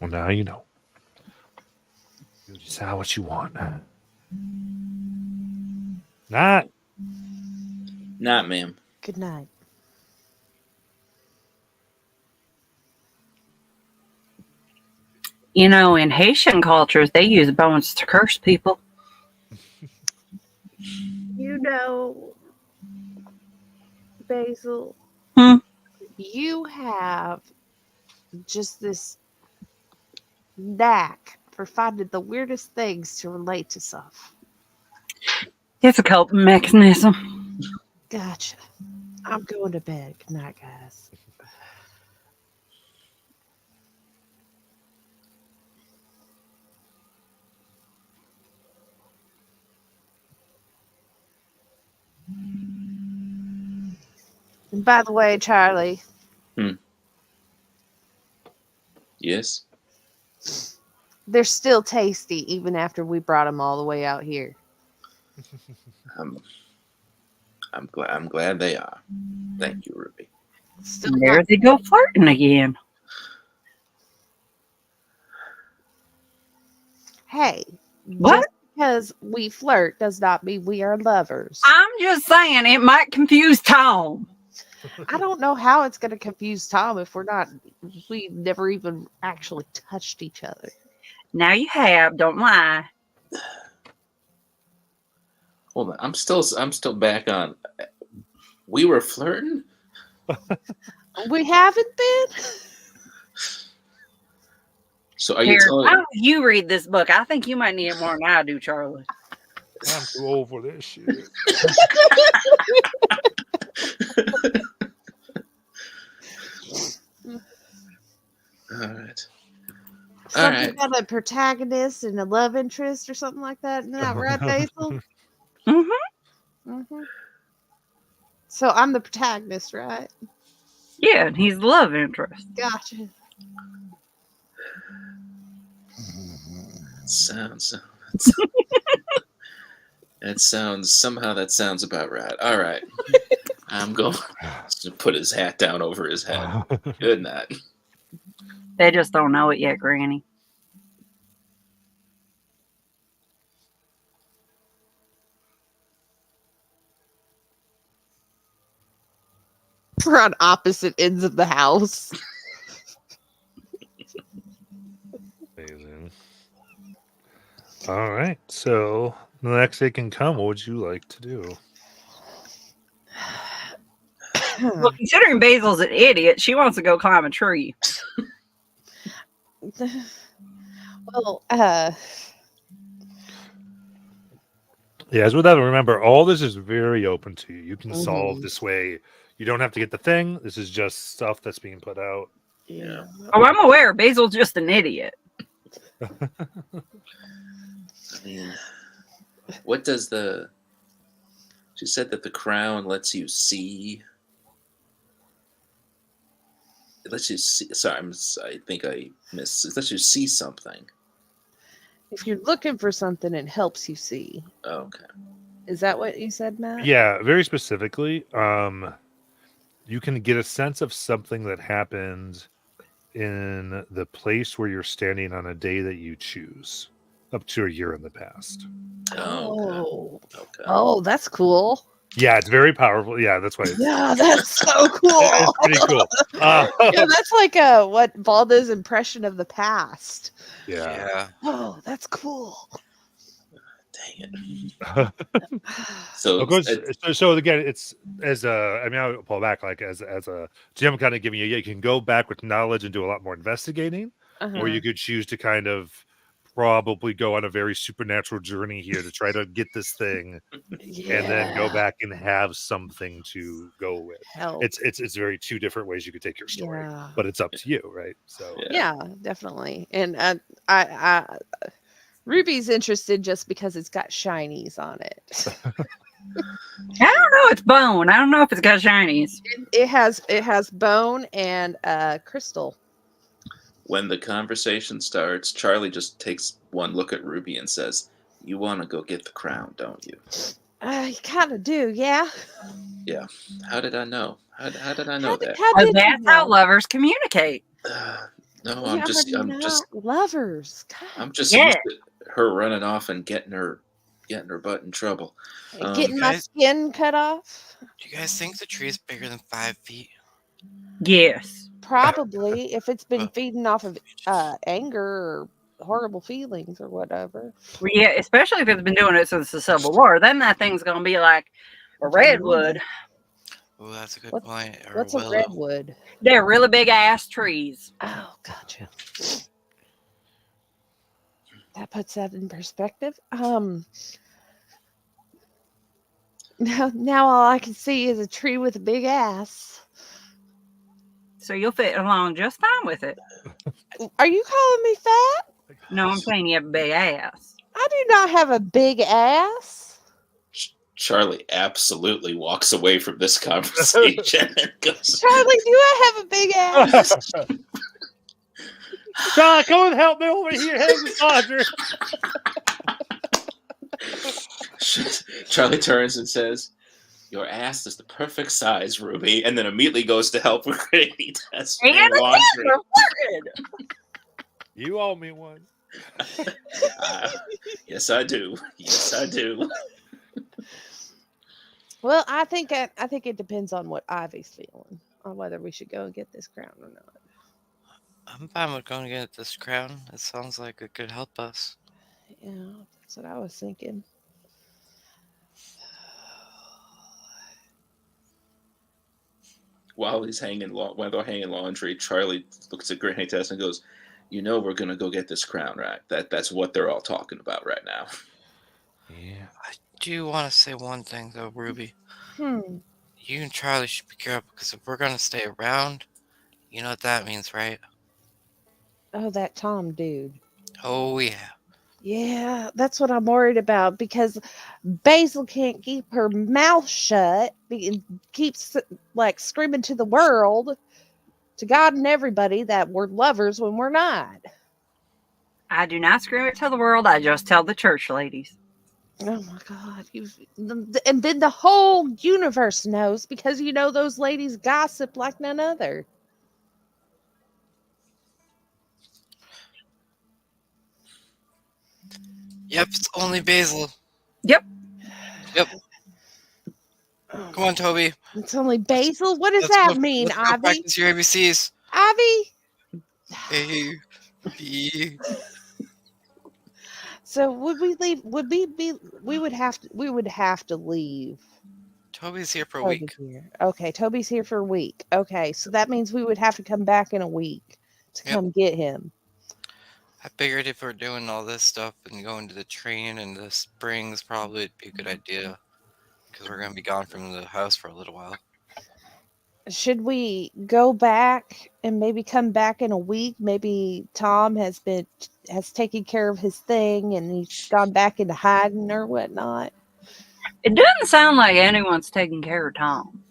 Well, now you know. You decide what you want. Not.
Not, ma'am.
Good night.
You know, in Haitian cultures, they use bones to curse people.
You know, Basil,
Hmm.
you have just this knack for finding the weirdest things to relate to stuff.
It's a coping mechanism.
Gotcha. I'm going to bed. Good night, guys. And by the way, Charlie,
Yes?
they're still tasty even after we brought them all the way out here.
I'm glad they are. Thank you, Ruby.
Still
There
not.
they go flirting again.
Hey,
What?
just because we flirt does not mean we are lovers.
I'm just saying it might confuse Tom.
I don't know how it's going to confuse Tom if we never even actually touched each other.
Now you have, don't lie.
Hold on. I'm still back on. We were flirting?
We haven't been?
So are you
Here,
telling
why don't you read this book? I think you might need it more than I do, Charlie.
I'm too old for this shit.
All right.
Something
All right.
got a protagonist and a love interest or something like that. Isn't that right, Basil?
hmm
hmm So I'm the protagonist, right?
Yeah, and he's the love interest.
Gotcha.
Sounds. That sounds about right. All right. I'm going to put his hat down over his head. Good night.
They just don't know it yet, Granny.
We're on opposite ends of the house.
Amazing. All right. So the next day can come. What would you like to do?
Well, considering Basil's an idiot, she wants to go climb a tree.
Well,
Yeah, as with that, remember, all this is very open to you. You can solve
Mhm.
this way. You don't have to get the thing. This is just stuff that's being put out.
yeah.
Oh, I'm aware. Basil's just an idiot.
I mean, what does the. She said that the crown lets you see. It lets you see. Sorry, I think I missed. It lets you see something.
If you're looking for something, it helps you see.
Oh, okay.
Is that what you said, Matt?
Yeah, very specifically, you can get a sense of something that happened in the place where you're standing on a day that you choose, up to a year in the past.
Oh.
Okay.
Oh, that's cool.
Yeah, it's very powerful. Yeah, that's why it's,
Yeah, that's so cool.
it's pretty cool.
Yeah, that's like what Baldo's impression of the past.
Yeah.
Oh, that's cool.
Dang it. So
Of course.
it's-
So again, it's as a. I mean, I'll pull back like as a Jim kind of giving you. Yeah, you can go back with knowledge and do a lot more investigating, or you could choose to kind of probably go on a very supernatural journey here to try to get this thing, and then go back and have something to go with.
Help.
It's very two different ways you could take your story,
Yeah.
but it's up to you, right? So
Yeah, definitely. And I Ruby's interested just because it's got shinies on it.
I don't know. It's bone. I don't know if it's got shinies.
It has bone and crystal.
when the conversation starts, Charlie just takes one look at Ruby and says, "You want to go get the crown, don't you?"
You kind of do, yeah.
Yeah. How did I know? How did I know that?
How
Well,
did
that's
you
how
know?
lovers communicate.
No,
We already know. Lovers. God.
I'm just
Yeah.
used to her running off and getting her butt in trouble.
Getting my
guys-
skin cut off.
Do you guys think the tree is bigger than 5 feet?
Yes.
Probably if it's been feeding off of anger or horrible feelings or whatever.
Well, yeah, especially if it's been doing it since the Civil War. Then that thing's going to be like a redwood.
Oh, that's a good
What-
point. Or
What's a
willow.
redwood?
They're really big ass trees.
Oh, gotcha. That puts that in perspective. Now all I can see is a tree with a big ass.
So you'll fit along just fine with it.
Are you calling me fat?
No, I'm saying you have a big ass.
I do not have a big ass.
Charlie absolutely walks away from this conversation and goes,
Charlie, do I have a big ass?
John, come and help me over here, hanging laundry.
Charlie turns and says, "Your ass is the perfect size, Ruby," and then immediately goes to help with Granny does
And
her
the
laundry.
are flirted.
You owe me one.
Yes, I do. Yes, I do.
Well, I think it depends on what Ivy's feeling on whether we should go and get this crown or not.
I'm fine with going to get this crown. It sounds like it could help us.
Yeah, that's what I was thinking.
While they're hanging laundry, Charlie looks at Granny Tess and goes, "You know we're gonna go get this crown, right? That's what they're all talking about right now."
Yeah.
I do want to say one thing, though, Ruby.
Hmm.
You and Charlie should be careful, because if we're going to stay around, you know what that means, right?
Oh, that Tom dude.
Oh yeah.
Yeah, that's what I'm worried about because Basil can't keep her mouth shut and keeps like screaming to the world, to God and everybody that we're lovers when we're not.
I do not scream it to the world. I just tell the church ladies.
Oh my God. And then the whole universe knows because those ladies gossip like none other.
Yep, it's only Basil.
Yep.
Yep. Come on, Toby.
It's only Basil? What does
Let's
that
go.
mean,
Let's go
Ivy?
practice your ABCs.
Ivy?
A, B.
So would we leave? Would we be? We would have to. We would have to leave.
Toby's here for a
Toby
week.
here. Okay, Toby's here for a week. Okay, so that means we would have to come back in a week to
Yep.
come get him.
I figured if we're doing all this stuff and going to the train and the springs, probably it'd be a good idea because we're gonna be gone from the house for a little while.
Should we go back and maybe come back in a week? Maybe Tom has taken care of his thing and he's gone back into hiding or whatnot.
It doesn't sound like anyone's taking care of Tom.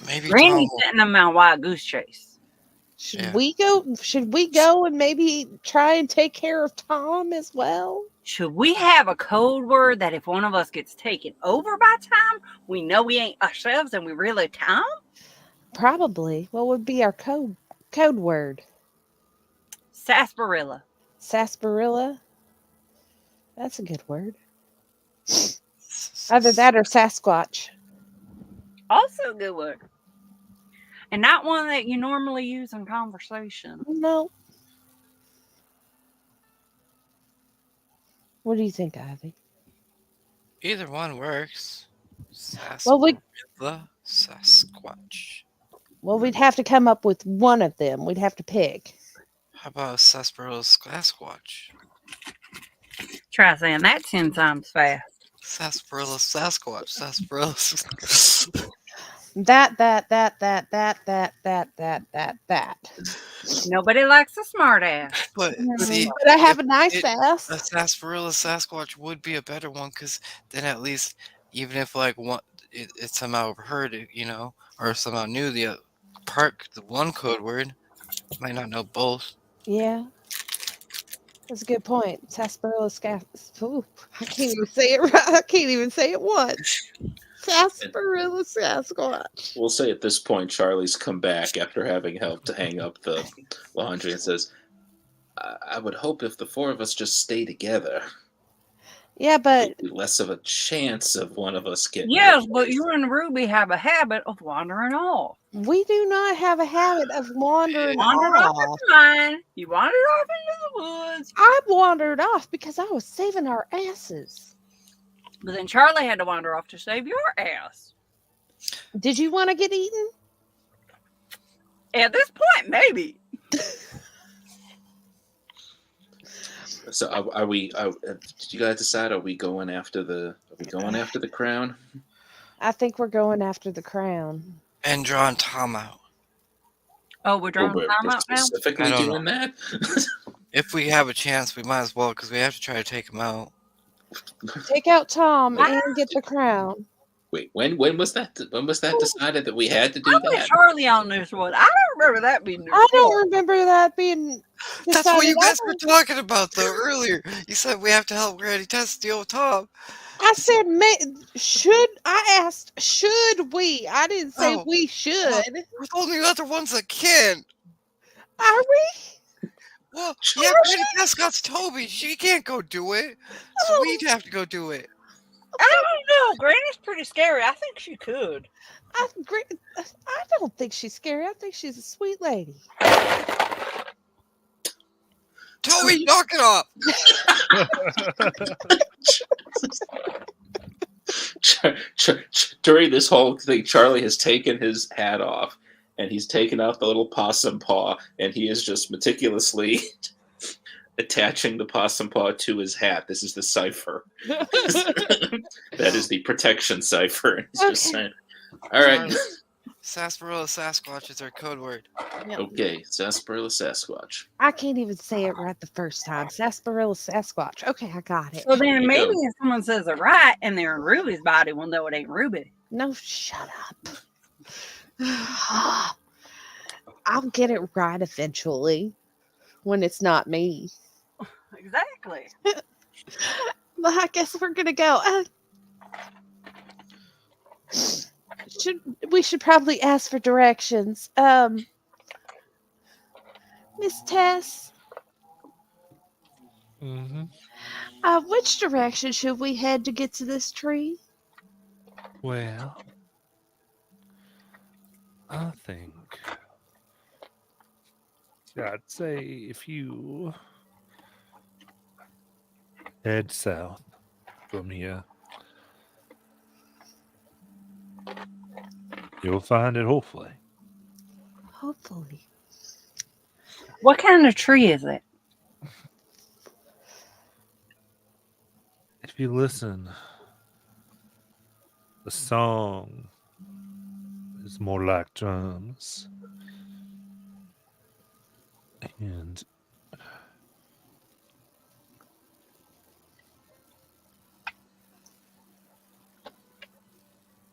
Maybe Tom
Granny's
will.
sending him on Wild Goose Chase.
Should
Yeah.
we go? Should we go and maybe try and take care of Tom as well?
Should we have a code word that if one of us gets taken over by Tom, we know we ain't ourselves and we really Tom?
Probably. What would be our code word?
Sarsaparilla.
Sarsaparilla. That's a good word. Either that or Sasquatch.
Also a good word. And not one that you normally use in conversation.
No. What do you think, Ivy?
Either one works.
Well,
Sasquatch.
Well, we'd have to come up with one of them. We'd have to pick.
How about Sasparilla's Sasquatch?
Try saying that 10 times fast.
Sarsaparilla Sasquatch. Sarsaparilla.
That.
Nobody likes a smart ass.
But see,
But I have a nice
a
ass.
Sarsaparilla Sasquatch would be a better one because then at least even if like one it somehow heard it, or somehow knew the one code word, might not know both.
Yeah. That's a good point. Sarsaparilla Ooh, I can't even say it right. I can't even say it once. Sarsaparilla Sasquatch.
We'll say at this point, Charlie's come back after having helped to hang up the laundry and says, I would hope if the four of us just stay together,
Yeah, but
there'd be less of a chance of one of us getting
Yes, but
replaced."
you and Ruby have a habit of wandering off.
we do not have a habit of wandering
Wandered off
off.
into mine. You wandered off into the woods.
I wandered off because I was saving our asses.
But then Charlie had to wander off to save your ass.
Did you want to get eaten?
At this point, maybe.
So are we? Did you guys decide? Are we going after the crown?
I think we're going after the crown.
And drawing Tom out.
Oh, we're
Or
drawing
we're
time out now?
specifically
I don't
doing that?
If we have a chance, we might as well because we have to try to take him out.
Take out Tom and get the crown.
Wait, when was that? When was that decided that we had to do
I was
that?
Charlie on this one. I don't remember that being
I don't remember that being
That's what you guys
decided
were talking about though earlier. You said we have to help Granny Tess deal with Tom.
I said, I asked, should we? I didn't say
No.
we should.
We're the only other ones that can.
Are we?
Well, yeah, Granny Tess got Toby. She can't go do it. So we'd have to go do it.
I don't know. Granny's pretty scary. I think she could.
I don't think she's scary. I think she's a sweet lady.
Toby, knock it off.
During this whole thing, Charlie has taken his hat off and he's taken out the little possum paw and he is just meticulously attaching the possum paw to his hat. This is the cipher. That is the protection cipher. He's just saying, all right.
Sarsaparilla Sasquatch is our code word.
Yep.
Okay, Sarsaparilla Sasquatch.
I can't even say it right the first time. Sarsaparilla Sasquatch. Okay, I got it.
So then
you
maybe
go.
if someone says it right and they're in Ruby's body, we'll know it ain't Ruby.
No, shut up. I'll get it right eventually when it's not me.
Exactly.
Well, I guess we're gonna go. We should probably ask for directions. Miss Tess,
Mm-hmm.
which direction should we head to get to this tree?
Well, I think I'd say if you head south from here, you'll find it, hopefully.
Hopefully.
What kind of tree is it?
If you listen, the song is more like drums. And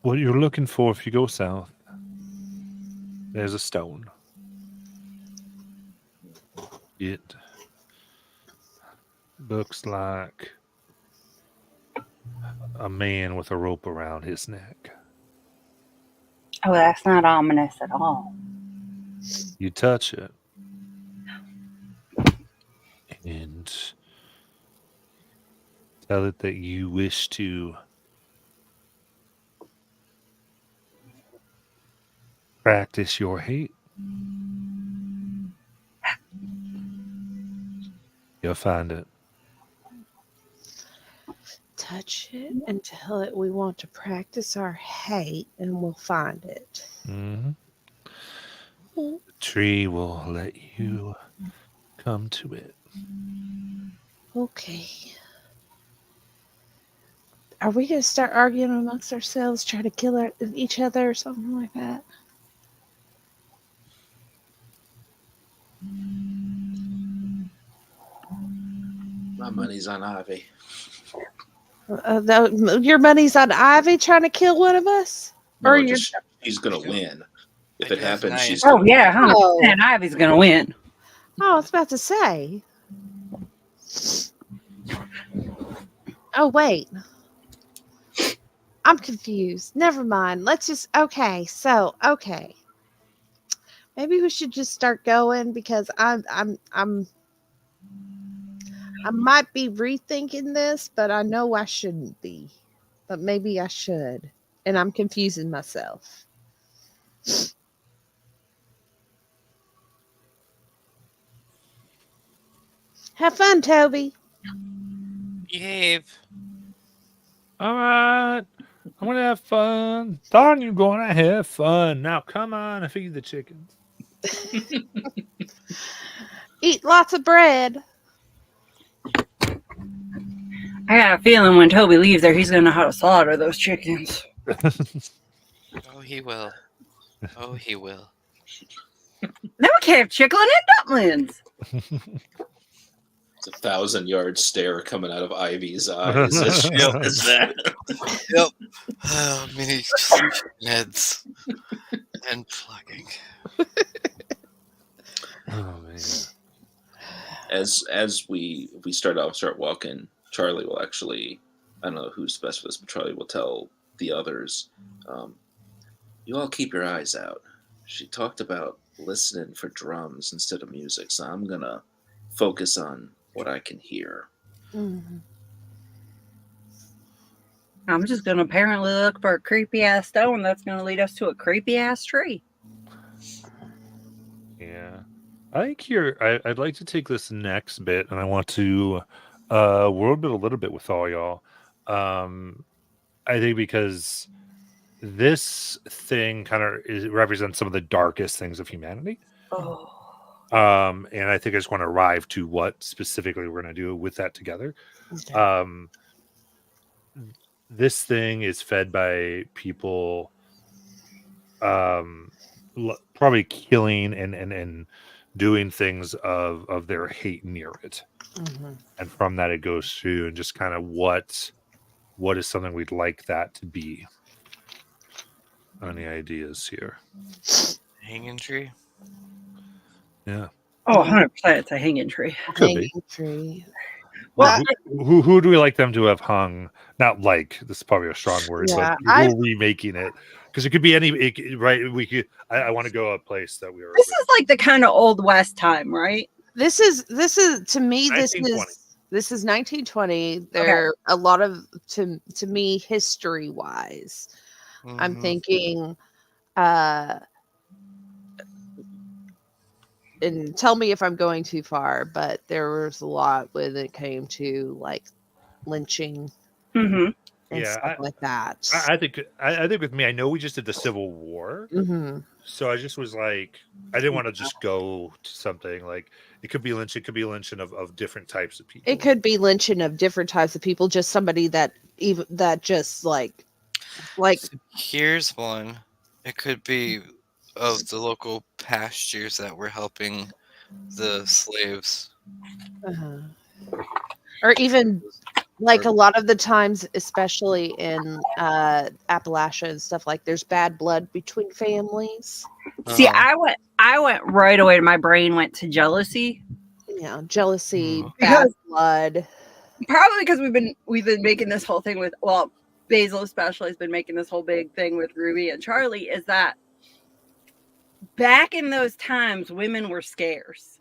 what you're looking for if you go south, there's a stone. It looks like a man with a rope around his neck.
Oh, that's not ominous at all.
You touch it, and tell it that you wish to practice your hate. You'll find it.
Touch it and tell it we want to practice our hate, and we'll find it.
Mm-hmm. The tree will let you come to it.
Okay. Are we going to start arguing amongst ourselves, try to kill each other or something like that?
My money's on Ivy.
Your money's on Ivy trying to kill one of us?
No,
Or you're-
just she's gonna win. If
I
it
guess
happens,
nice.
she's
Oh
gonna
yeah,
win.
100%. Ivy's gonna win.
Oh, I was about to say. Oh, wait. I'm confused. Never mind. Let's just okay. Maybe we should just start going because I might be rethinking this, but I know I shouldn't be. But maybe I should. And I'm confusing myself. Have fun, Toby.
Behave.
All right. I'm going to have fun. Darn, you're going to have fun. Now, come on and feed the chickens.
Eat lots of bread.
I got a feeling when Toby leaves there, he's gonna know how to slaughter those chickens.
Oh, he will. Oh, he will.
Then we can have chicken and dumplings.
It's a 1,000-yard stare coming out of Ivy's eyes as she says that.
Yep. Mini heads and plugging.
Oh, man.
As we start walking, Charlie will actually, I don't know who's best for this, but Charlie will tell the others, you all keep your eyes out. She talked about listening for drums instead of music, so I'm gonna focus on what I can hear.
Mm-hmm.
I'm just gonna apparently look for a creepy ass stone that's gonna lead us to a creepy ass tree.
Yeah. I think I'd like to take this next bit and I want to world build a little bit with all y'all. I think because this thing kind of represents some of the darkest things of humanity.
Oh.
And I think I just want to arrive to what specifically we're going to do with that together.
Okay.
This thing is fed by people um, probably killing and doing things of their hate near it,
Mm-hmm.
and from that it goes through and just kind of what is something we'd like that to be. Any ideas here?
Hanging tree.
Yeah,
Oh, 100% it's a hanging tree.
could
Hanging
be.
tree.
Well,
Who do we like them to have hung? Not like, this is probably a strong word,
Yeah,
but who are we making it? Because it could be any, right? We could. I want to go a place that we were.
this is like the kind of old west time, right?
This is to me, this
1920.
is 1920.
Okay.
There a lot of to me, history wise, I'm
Mhm.
thinking and tell me if I'm going too far, but there was a lot when it came to like lynching
Mm-hmm.
and
Yeah,
stuff like that.
I think I think with me, I know we just did the Civil War,
Mm-hmm.
so I just was like, I didn't want to just go to something like it could be lynch, it could be lynching of different types of people.
It could be lynching of different types of people, just somebody that even that just like
So here's one. It could be of the local pastures that were helping the slaves.
uh or even like a lot of the times, especially in Appalachia and stuff, like there's bad blood between families.
See,
Uh-huh.
I went right away. My brain went to jealousy
Jealousy,
Mm.
bad
because
blood.
probably because we've been making this whole thing with, well, Basil especially has been making this whole big thing with Ruby and Charlie, is that back in those times women were scarce.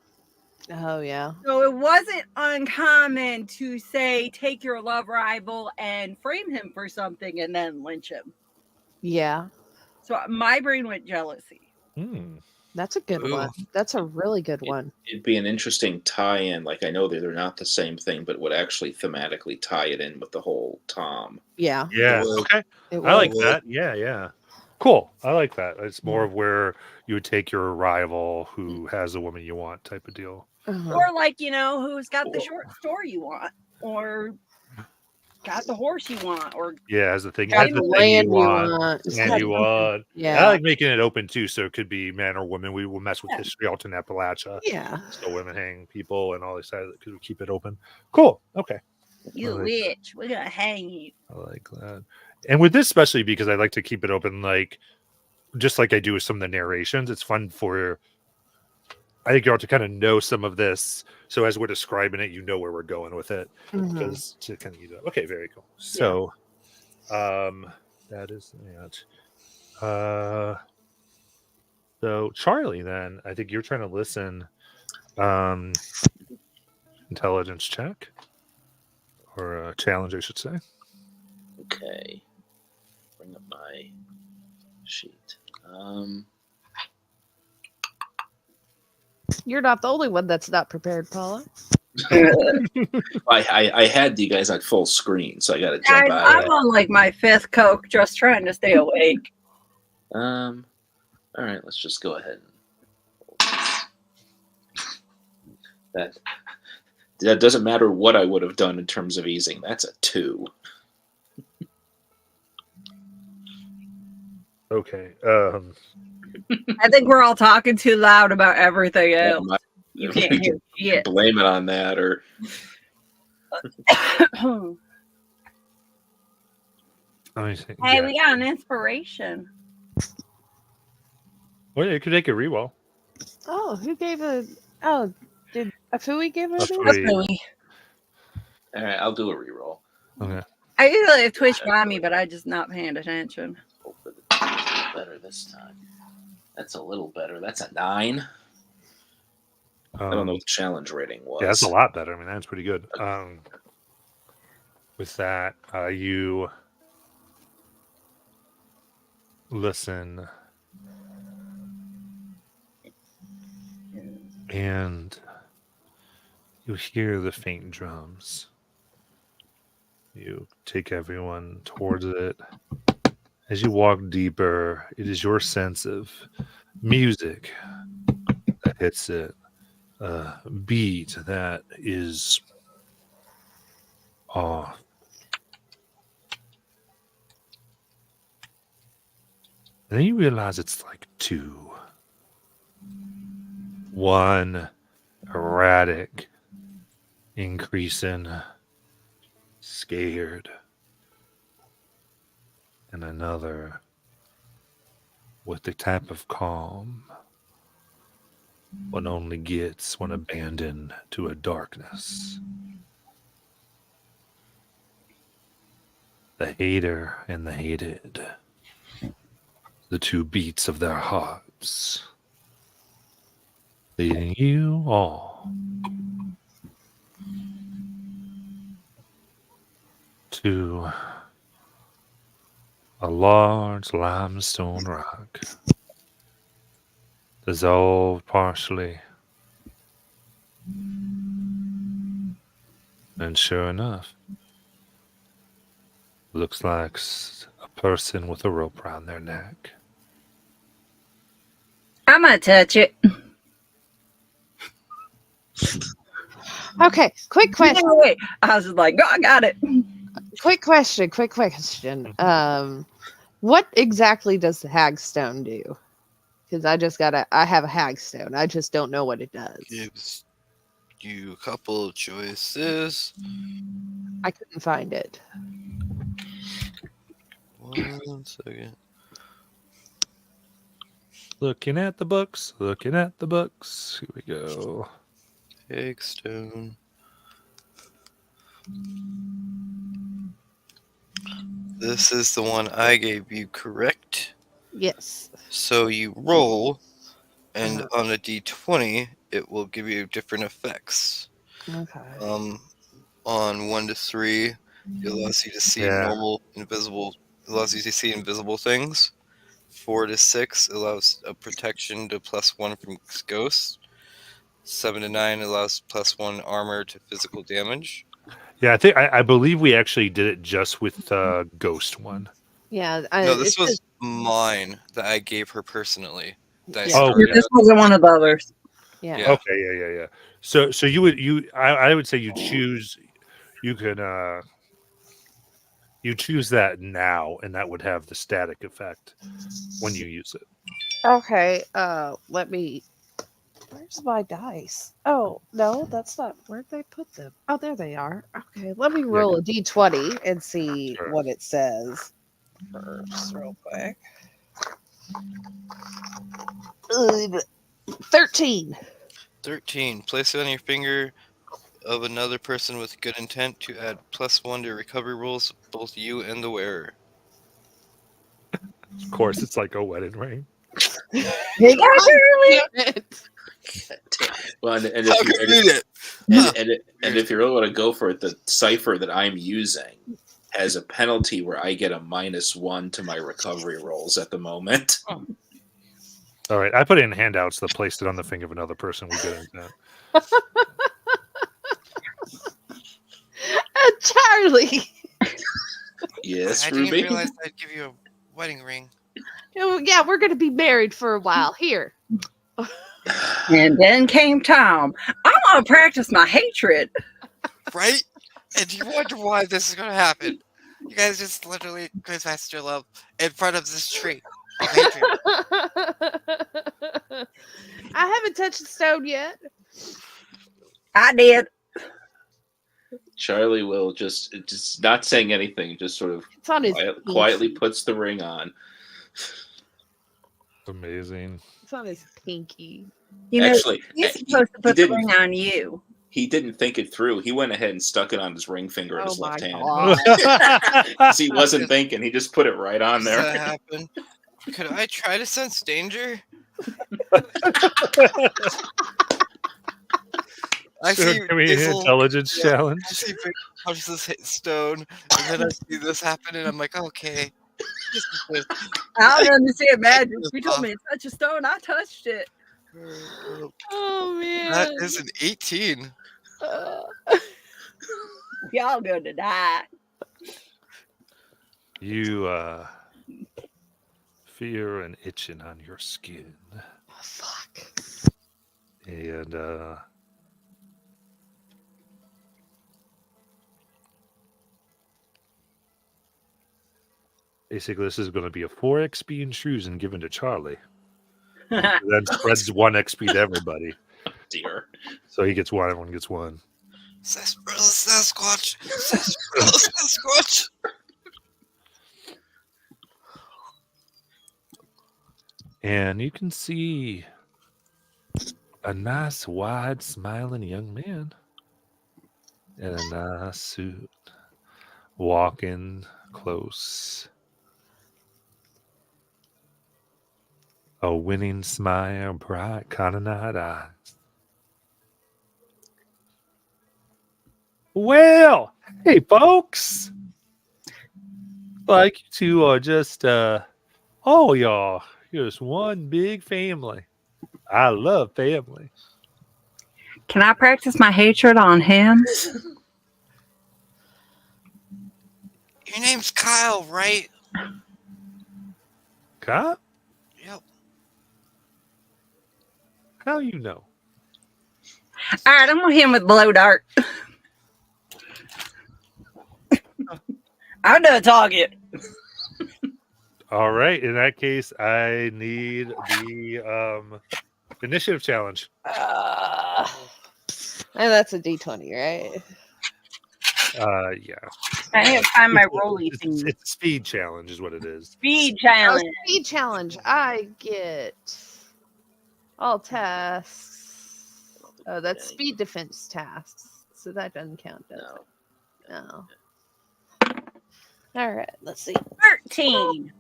Oh yeah.
So it wasn't uncommon to say take your love rival and frame him for something and then lynch him.
Yeah.
So my brain went jealousy.
Hmm.
That's a good one.
Ooh.
That's a really good one.
It'd be an interesting tie-in. Like, I know that they're not the same thing, but would actually thematically tie it in with the whole Tom.
Yeah.
Yeah.
would.
Okay.
It
I like
was.
that. Yeah. Yeah. Cool. I like that. It's more
Yeah.
of where you would take your rival who has a woman you want type of deal.
Uh-huh.
Or like, who's got the short story you want, or got the horse you want, or
Yeah, has the thing,
Got
has the
the
thing you
land you
want,
want.
and you want. I
Yeah.
like making it open too, so it could be man or woman. We will mess with
Yeah.
history, alternate Appalachia.
Yeah.
Still women hang people and all this side because we keep it open. Cool. Okay.
you
I like
witch, we're gonna hang you.
I like that. And with this, especially because I like to keep it open, like just like I do with some of the narrations, it's fun for I think you ought to kind of know some of this. So as we're describing it, you know where we're going with it.
Mhm.
Because to kind of use it. Okay, very cool. So that is that. So Charlie, then I think you're trying to listen. Intelligence check. Or a challenge, I should say.
Okay. Bring up my sheet.
You're not the only one that's not prepared, Paula.
I had you guys on full screen, so I got to jump
Guys,
out
I'm
of
on like my 5th Coke, just trying to stay awake.
that. All right, let's just go ahead. That doesn't matter what I would have done in terms of easing. That's a 2.
Okay.
I think we're all talking too loud about everything else. You can't
We
hear
can
shit.
blame it on that, or
Let me see.
Hey,
Yeah.
we got an inspiration.
Well, you could take a reroll.
Oh, who gave a? Oh, did Afui give
A
it?
three.
all right, I'll do a reroll.
Okay.
I usually have Twitch by me, but I just not paying attention.
Hope that it's a little better this time. That's a little better. That's a 9. I don't know what the challenge rating was.
Yeah, that's a lot better. I mean, that's pretty good. With that, you listen and you hear the faint drums. You take everyone towards it. As you walk deeper, it is your sense of music that hits it. Beat that is And then you realize it's like two. One erratic, increasing, scared, and another with the type of calm one only gets when abandoned to a darkness. The hater and the hated, the two beats of their hearts, leading you all to a large limestone rock, dissolved partially. And sure enough, looks like a person with a rope around their neck.
I'm gonna touch it.
Okay, quick question.
Wait. I was like, oh, I got it.
Quick question. What exactly does the hagstone do? Because I have a hagstone. I just don't know what it does.
Gives you a couple of choices.
I couldn't find it.
1 second.
Looking at the books, looking at the books. Here we go.
Hagstone. This is the one I gave you, correct?
Yes.
So you roll, and on a d20, it will give you different effects.
Okay.
On 1 to 3, it allows you to see allows you to see invisible things. 4 to 6 allows a protection to +1 from ghosts. 7 to 9 allows +1 armor to physical damage.
Yeah, I believe we actually did it just with the ghost one.
Yeah.
No, this was mine that I gave her personally. That I
Yeah.
started
This
out.
wasn't one of the others.
Yeah.
Yeah.
Okay, yeah. So I would say you choose. You could you choose that now, and that would have the static effect when you use it.
Okay. Let me. Where's my dice? Oh no, that's not. Where'd they put them? Oh, there they are. Okay, let me roll a d20 and see
Sure.
what it says first, real quick. 13.
13. Place it on your finger of another person with good intent to add +1 to recovery rolls, both you and the wearer.
Of course, it's like a wedding ring.
You got Shirley?
Well, and
How
if you
could you do it?
and if you're really going to go for it, the cipher that I'm using has a penalty where I get a -1 to my recovery rolls at the moment.
All right, I put it in handouts that placed it on the finger of another person with good intent.
Charlie.
Yes,
I
Ruby.
didn't realize I'd give you a wedding ring.
Yeah, we're gonna be married for a while. Here.
And then came Tom. I'm gonna practice my hatred.
Right? And you wonder why this is going to happen. You guys just literally confessed your love in front of this tree of hatred.
I haven't touched the stone yet.
I did.
Charlie will just not saying anything, just sort of
It's on his
quietly puts the ring on.
Amazing.
It's on his pinky.
You know,
Actually,
he's supposed to put the
didn't.
ring on you.
He didn't think it through. He went ahead and stuck it on his ring finger of his left hand.
God.
'Cause he wasn't thinking. He just put it right on
Does that
there.
happen? Could I try to sense danger? I
Sure,
see
give me an
Basil-
intelligence
yeah,
challenge.
I see Basil punch this stone, and then I see this happen, and I'm like, okay. This is good.
I don't understand magic. You told me to touch a stone. I touched it.
Oh man.
That is an 18.
Y'all gonna die.
You feel an itching on your skin,
Fuck.
and Basically, this is going to be a 4 XP intrusion given to Charlie. Then spreads 1 XP to everybody.
Dear.
So he gets 1, everyone gets 1.
Sarsaparilla Sasquatch. Sarsaparilla Sasquatch.
And you can see a nice, wide, smiling young man in a nice suit walking close. A winning smile, bright, kind-of-night eyes. Well, hey, folks. Like you two are just, all y'all, you're just one big family. I love family.
Can I practice my hatred on him?
Your name's Kyle, right?
Kyle?
Yep.
How you know?
All right, I'm gonna hit him with blow dart. I'm done talking.
All right. In that case, I need the initiative challenge.
And that's a D20, right?
Yeah.
I need to find my rolly
It's
thing.
a speed challenge, is what it is.
Speed
Oh,
challenge.
speed challenge. I get all tasks. Oh, that's speed defense tasks. So that doesn't count, does it? No. All right, let's see.
13.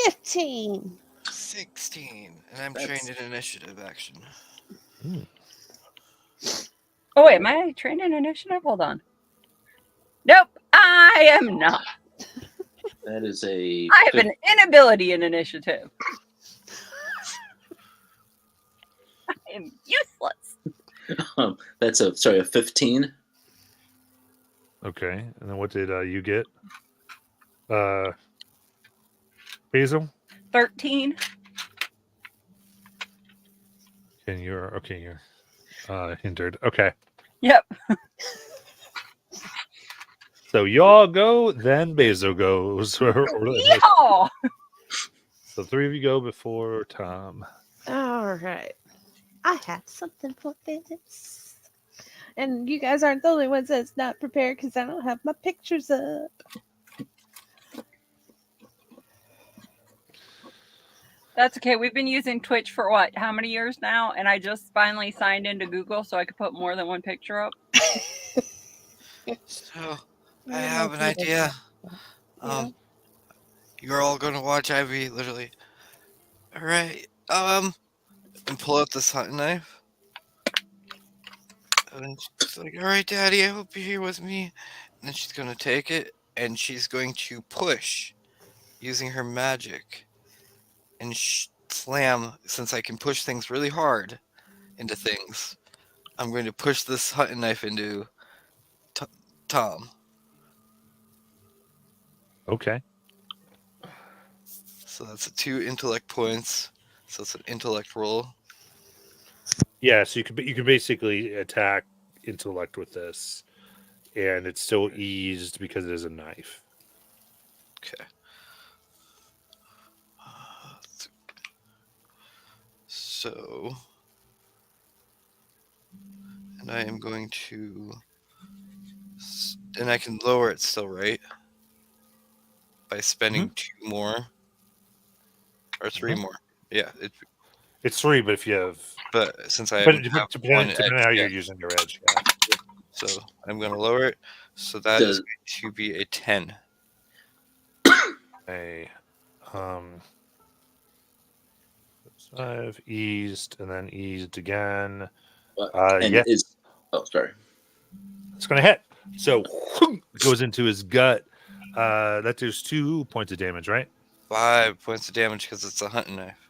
15.
16. And I'm
That's-
trained in initiative action.
Oh wait, am I trained in initiative? Hold on. Nope, I am not.
That is a.
I have an inability in initiative. I am useless.
That's a 15.
Okay. And then what did you get? Basil?
13.
And you're hindered. Okay.
Yep.
So y'all go, then Basil goes.
Yeehaw!
So 3 of you go before Tom.
All right. I have something for this. And you guys aren't the only ones that's not prepared because I don't have my pictures up.
That's okay. We've been using Twitch for what? How many years now? And I just finally signed into Google so I could put more than one picture up.
So, I have an idea. You're all gonna watch Ivy, literally. Alright, and pull out this hunting knife. And she's like, alright, Daddy, I hope you're here with me. And then she's gonna take it, and she's going to push, using her magic, and slam, since I can push things really hard into things. I'm going to push this hunting knife into Tom.
Okay.
So that's 2 intellect points. So it's an intellect roll.
Yeah, so you can basically attack intellect with this, and it's still eased because it is a knife.
Okay. So, and I am going to, and I can lower it still, right? By spending 2 more or 3 more. Yeah,
It's 3, but if you have,
but since I
but
have
depending
one
on
edge,
how
yeah.
you're using your edge. Yeah.
So I'm going to lower it. So that is going to be a 10.
A 5 eased and then eased again.
And
yeah,
sorry.
it's gonna hit. So goes into his gut. That does 2 points of damage, right?
5 points of damage because it's a hunting knife.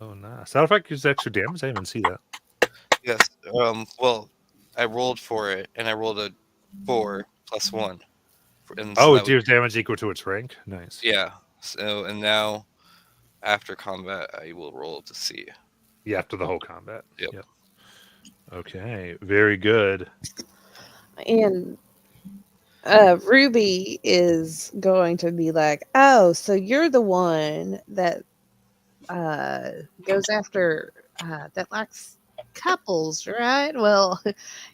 Oh, nice. Sound effect gives extra damage. I didn't even see that.
Yes. Well, I rolled for it, and I rolled a 4 plus 1. And so
It deals damage equal to its rank. Nice.
yeah. So, and now after combat, I will roll to see.
Yeah, after the whole combat.
Yep.
Okay, very good.
And Ruby is going to be like, "Oh, so you're the one that goes after that likes couples, right? Well,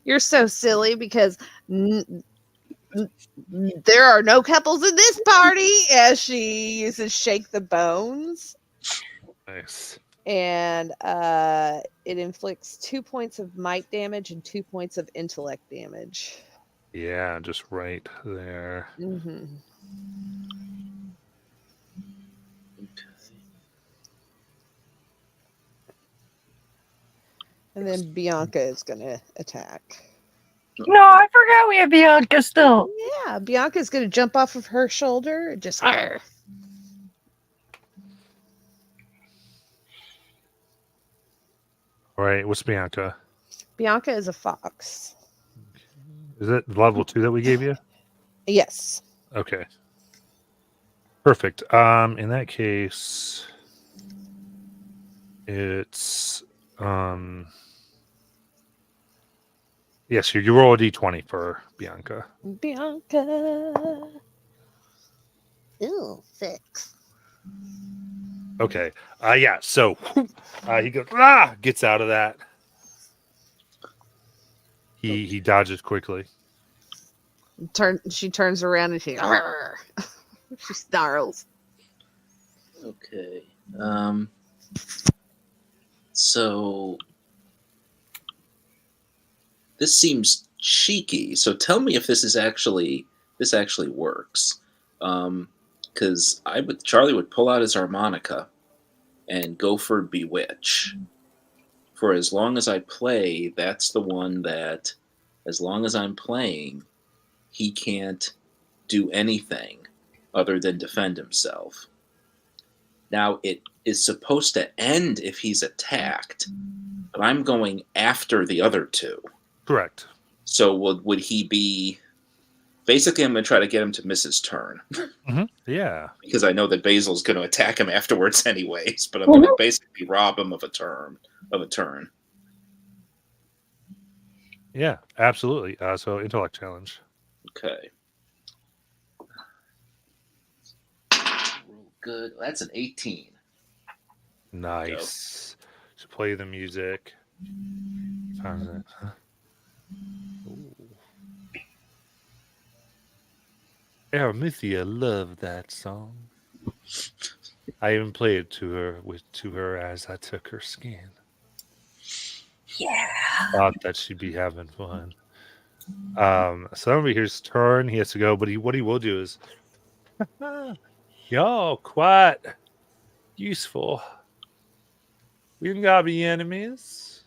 you're so silly because n- there are no couples in this party." As she uses "shake the bones,"
Nice.
and it inflicts 2 points of might damage and 2 points of intellect damage.
Yeah, just right there.
Hmm. And then Bianca is going to attack.
No, I forgot we have Bianca still.
Yeah, Bianca's going to jump off of her shoulder and just. Arr.
All right, what's Bianca?
Bianca is a fox.
Is it level 2 that we gave you?
Yes.
Okay. Perfect. In that case, it's yes, you roll a d20 for Bianca.
Bianca. Ooh, 6.
Okay. Yeah. So he goes gets out of that. He dodges quickly.
She turns around and she. Arr. She snarls.
Okay. So this seems cheeky. So tell me if this actually works. Because Charlie would pull out his harmonica and go for Bewitch. For as long as I play, that's the one that, as long as I'm playing, he can't do anything other than defend himself. Now, it is supposed to end if he's attacked, but I'm going after the other two.
Correct.
So would he be... Basically, I'm going to try to get him to miss his turn.
Mm-hmm. Yeah.
Because I know that Basil's going to attack him afterwards anyways, but I'm going to basically rob him of a turn.
Yeah, absolutely. So intellect challenge.
Okay. Good. That's an 18.
Nice. So play the music. Times it. Huh? Araminthia loved that song. I even played it to her as I took her skin.
Yeah.
Thought that she'd be having fun. So over here's turn. He has to go, but what he will do is y'all quite useful. We don't gotta be enemies.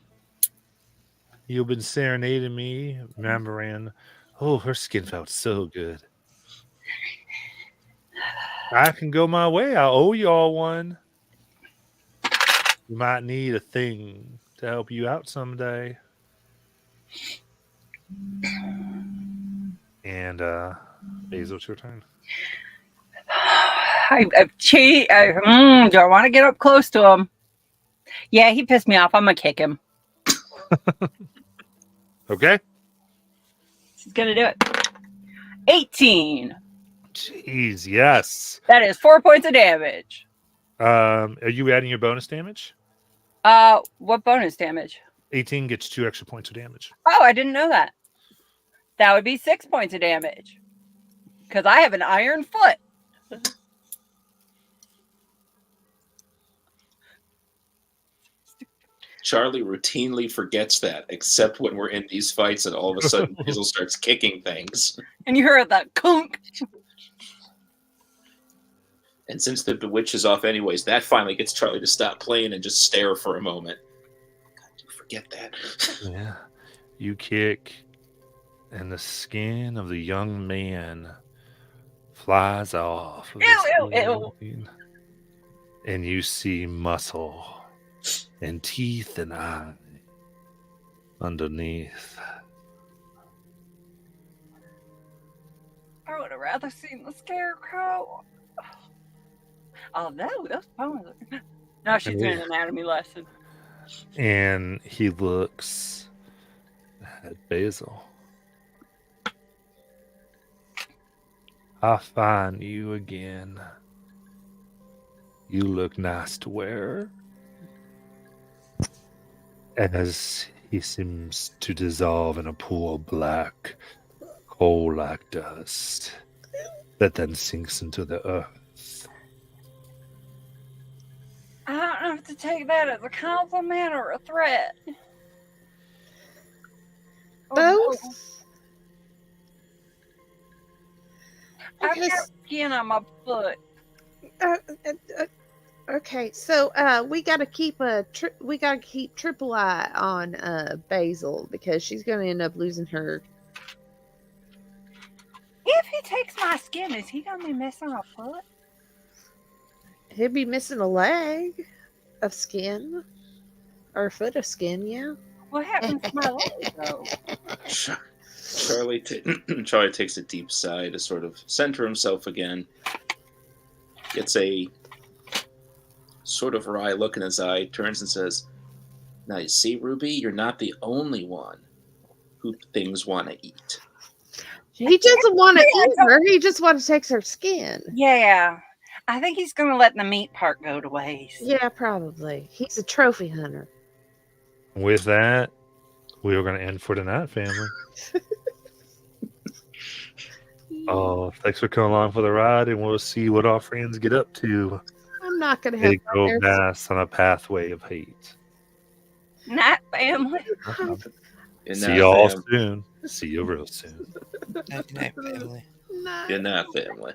You've been serenading me, remembering. Oh, her skin felt so good. I can go my way. I owe y'all one. You might need a thing to help you out someday. And Basil, it's your turn.
I've cheated. Do I want to get up close to him? Yeah, he pissed me off. I'm going to kick him.
Okay.
He's going to do it. 18.
Jeez, yes.
That is 4 points of damage.
Are you adding your bonus damage?
What bonus damage?
18 gets 2 extra points of damage.
Oh, I didn't know that. That would be 6 points of damage. Because I have an iron foot.
Charlie routinely forgets that, except when we're in these fights and all of a sudden Basil starts kicking things.
And you heard that kunk.
And since the Bewitch is off anyways, that finally gets Charlie to stop playing and just stare for a moment. God, you forget that.
Yeah. You kick, and the skin of the young man flies off. Of
Ew,
his
ew,
skin, and you see muscle and teeth and eye underneath.
I would have rather seen the scarecrow. Oh, those bones. Now she's doing an anatomy lesson.
And he looks at Basil. I find you again. You look nice to wear. As he seems to dissolve in a pool of black, coal-like dust that then sinks into the earth.
I don't know if to take that as a compliment or a threat. Or
Both.
I've
Okay,
got skin on my foot.
okay, so we gotta keep triple eye on Basil because she's gonna end up losing her.
If he takes my skin, is he gonna be missing a foot?
He'll be missing a leg of skin or a foot of skin. Yeah.
What happens to my leg though?
Charlie Charlie takes a deep sigh to sort of center himself again. Gets a sort of wry look in his eye, turns and says, "Now you see, Ruby, you're not the only one who things want to eat."
He doesn't want to eat her. He just wants to take her skin.
Yeah. I think he's gonna let the meat part go to waste.
Yeah, probably. He's a trophy hunter.
With that, we are going to end for tonight, family. Thanks for coming along for the ride, and we'll see what our friends get up to.
I'm not gonna have
They go past on a pathway of hate.
Night, family.
Good
See
night,
y'all
fam.
soon. See you real soon.
Night, night, family.
No.
Good night, family.